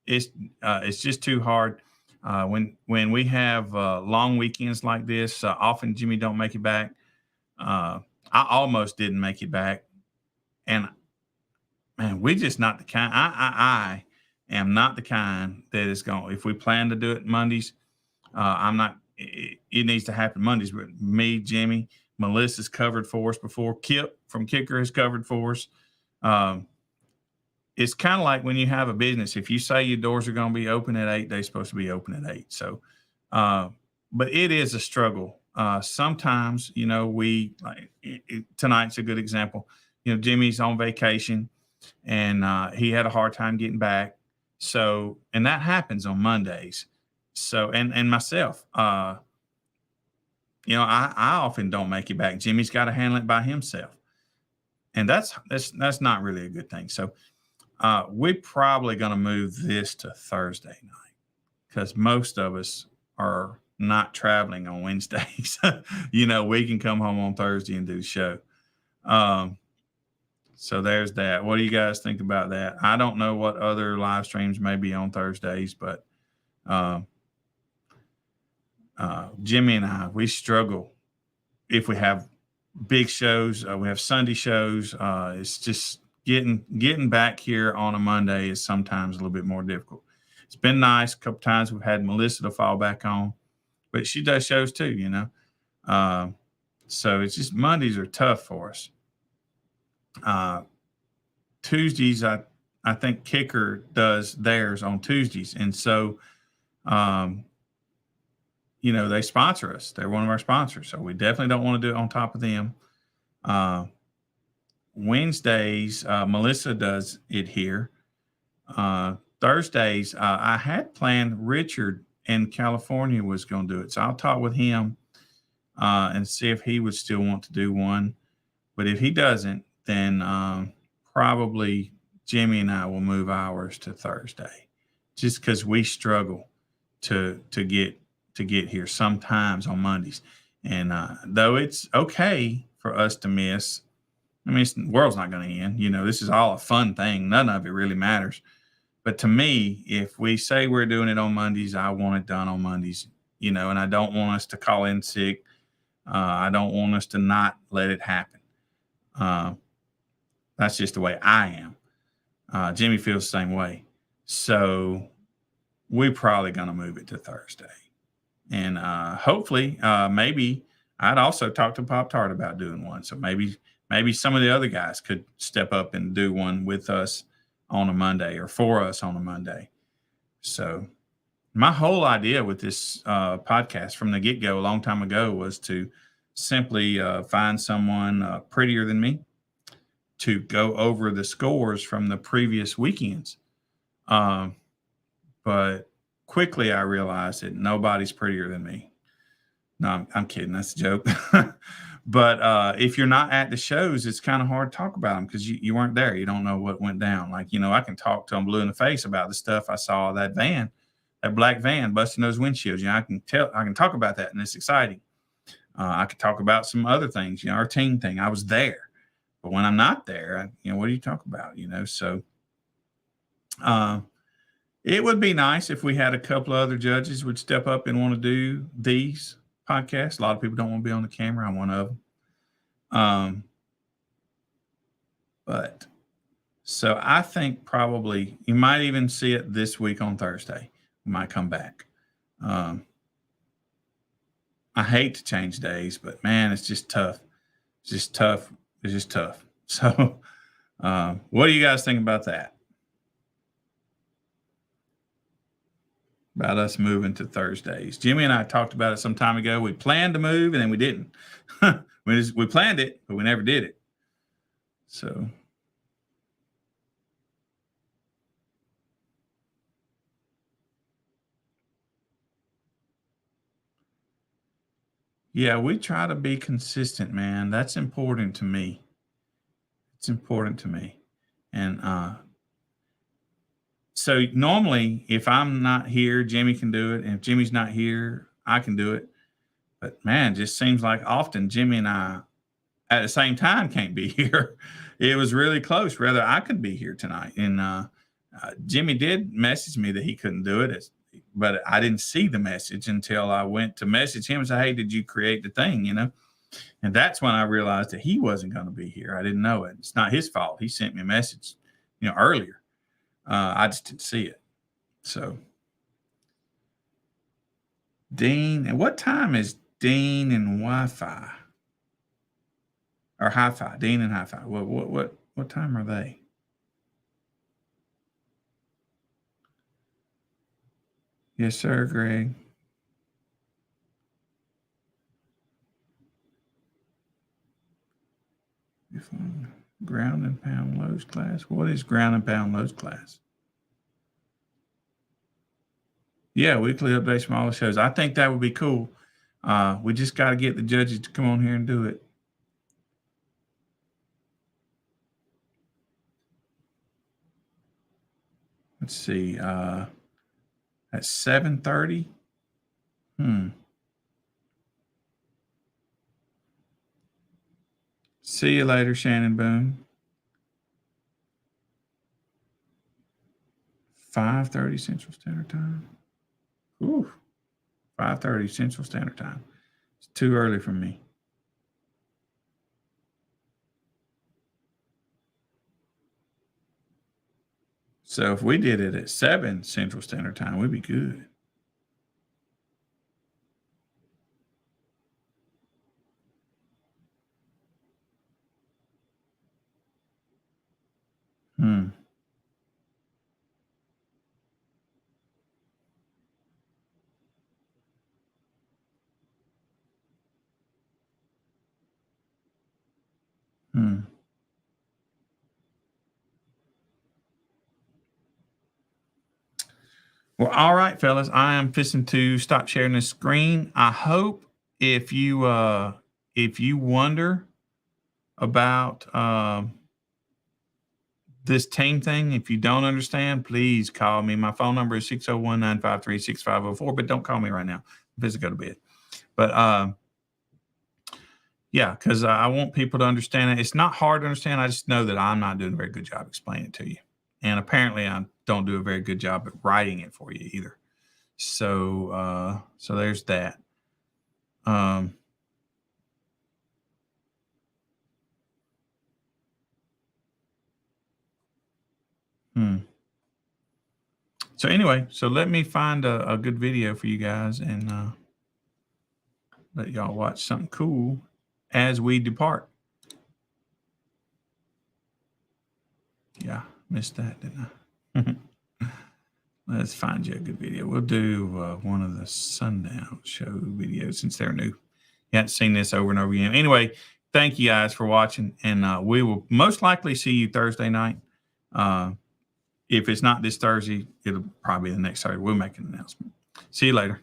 it's just too hard. When we have long weekends like this, often Jimmy don't make it back. I almost didn't make it back, and man, we just not the kind. I am not the kind that is going. If we plan to do it Mondays, I'm not. It needs to happen Mondays. But me, Jimmy, Melissa's covered for us before. Kip from Kicker has covered for us. It's kind of like when you have a business. If you say your doors are going to be open at 8, they're supposed to be open at 8. So, but it is a struggle. Sometimes, we like tonight's a good example. Jimmy's on vacation and he had a hard time getting back. So, and that happens on Mondays. So, and myself, I often don't make it back. Jimmy's got to handle it by himself. And that's not really a good thing. So, we're probably going to move this to Thursday night because most of us are not traveling on Wednesdays. We can come home on Thursday and do the show. So there's that. What do you guys think about that? I don't know what other live streams may be on Thursdays, but Jimmy and I, we struggle if we have big shows. We have Sunday shows. It's just getting back here on a Monday is sometimes a little bit more difficult. It's been nice. A couple times we've had Melissa to fall back on, but she does shows too, so it's just Mondays are tough for us. Tuesdays, I think Kicker does theirs on Tuesdays. And so, they sponsor us. They're one of our sponsors. So we definitely don't want to do it on top of them. Wednesdays, Melissa does it here. Thursdays, I had planned Richard in California was going to do it. So I'll talk with him and see if he would still want to do one. But if he doesn't, then probably Jimmy and I will move ours to Thursday just because we struggle to get here sometimes on Mondays. And though it's okay for us to miss, the world's not going to end. This is all a fun thing. None of it really matters. But to me, if we say we're doing it on Mondays, I want it done on Mondays, and I don't want us to call in sick. I don't want us to not let it happen. That's just the way I am. Jimmy feels the same way. So we're probably going to move it to Thursday. And hopefully, maybe I'd also talk to Pop Tart about doing one. So maybe some of the other guys could step up and do one with us on a Monday or for us on a Monday. So my whole idea with this podcast from the get-go a long time ago was to simply find someone prettier than me to go over the scores from the previous weekends. But quickly I realized that nobody's prettier than me. No, I'm kidding. That's a joke. But if you're not at the shows, it's kind of hard to talk about them because you weren't there. You don't know what went down. Like, I can talk to them blue in the face about the stuff I saw, that black van busting those windshields. I can talk about that, and it's exciting. I could talk about some other things, our team thing. I was there. But when I'm not there, what do you talk about, So it would be nice if we had a couple of other judges would step up and want to do these podcasts. A lot of people don't want to be on the camera. I'm one of them. But so I think probably you might even see it this week on Thursday. We might come back. I hate to change days, but man, it's just tough. It's just tough. So what do you guys think about that? About us moving to Thursdays. Jimmy and I talked about it some time ago. We planned to move and then we didn't. We planned it, but we never did it. So yeah, we try to be consistent, man. That's important to me. It's important to me. And so normally, if I'm not here, Jimmy can do it. And if Jimmy's not here, I can do it. But man, it just seems like often Jimmy and I at the same time can't be here. It was really close. Rather, I could be here tonight. And Jimmy did message me that he couldn't do it, but I didn't see the message until I went to message him and say, hey, did you create the thing, And that's when I realized that he wasn't going to be here. I didn't know it. It's not his fault. He sent me a message, earlier. I just didn't see it. So, Dean, and what time is Dean and Wi-Fi? Or Hi-Fi? Dean and Hi-Fi. What time are they? Yes, sir, Greg. Ground and pound loads class. What is ground and pound loads class? Yeah, weekly updates from all the shows. I think that would be cool. We just got to get the judges to come on here and do it. Let's see. At 7:30. See you later, Shannon Boone. 5:30 Central Standard Time. Ooh, 5:30 Central Standard Time. It's too early for me. So if we did it at 7 Central Standard Time, we'd be good. Well, all right, fellas, I am fixing to stop sharing this screen. I hope if you wonder about this team thing, if you don't understand, please call me. My phone number is 601-953-6504, but don't call me right now. I'm busy, go to bed. But yeah, because I want people to understand it. It's not hard to understand. I just know that I'm not doing a very good job explaining it to you. And apparently I don't do a very good job at writing it for you either. So there's that. So anyway, so let me find a good video for you guys and let y'all watch something cool as we depart. Yeah, missed that, didn't I? Let's find you a good video. We'll do one of the Sundown Show videos since they're new. You haven't seen this over and over again. Anyway, thank you guys for watching, and we will most likely see you Thursday night. If it's not this Thursday, it'll probably be the next Thursday. We'll make an announcement. See you later.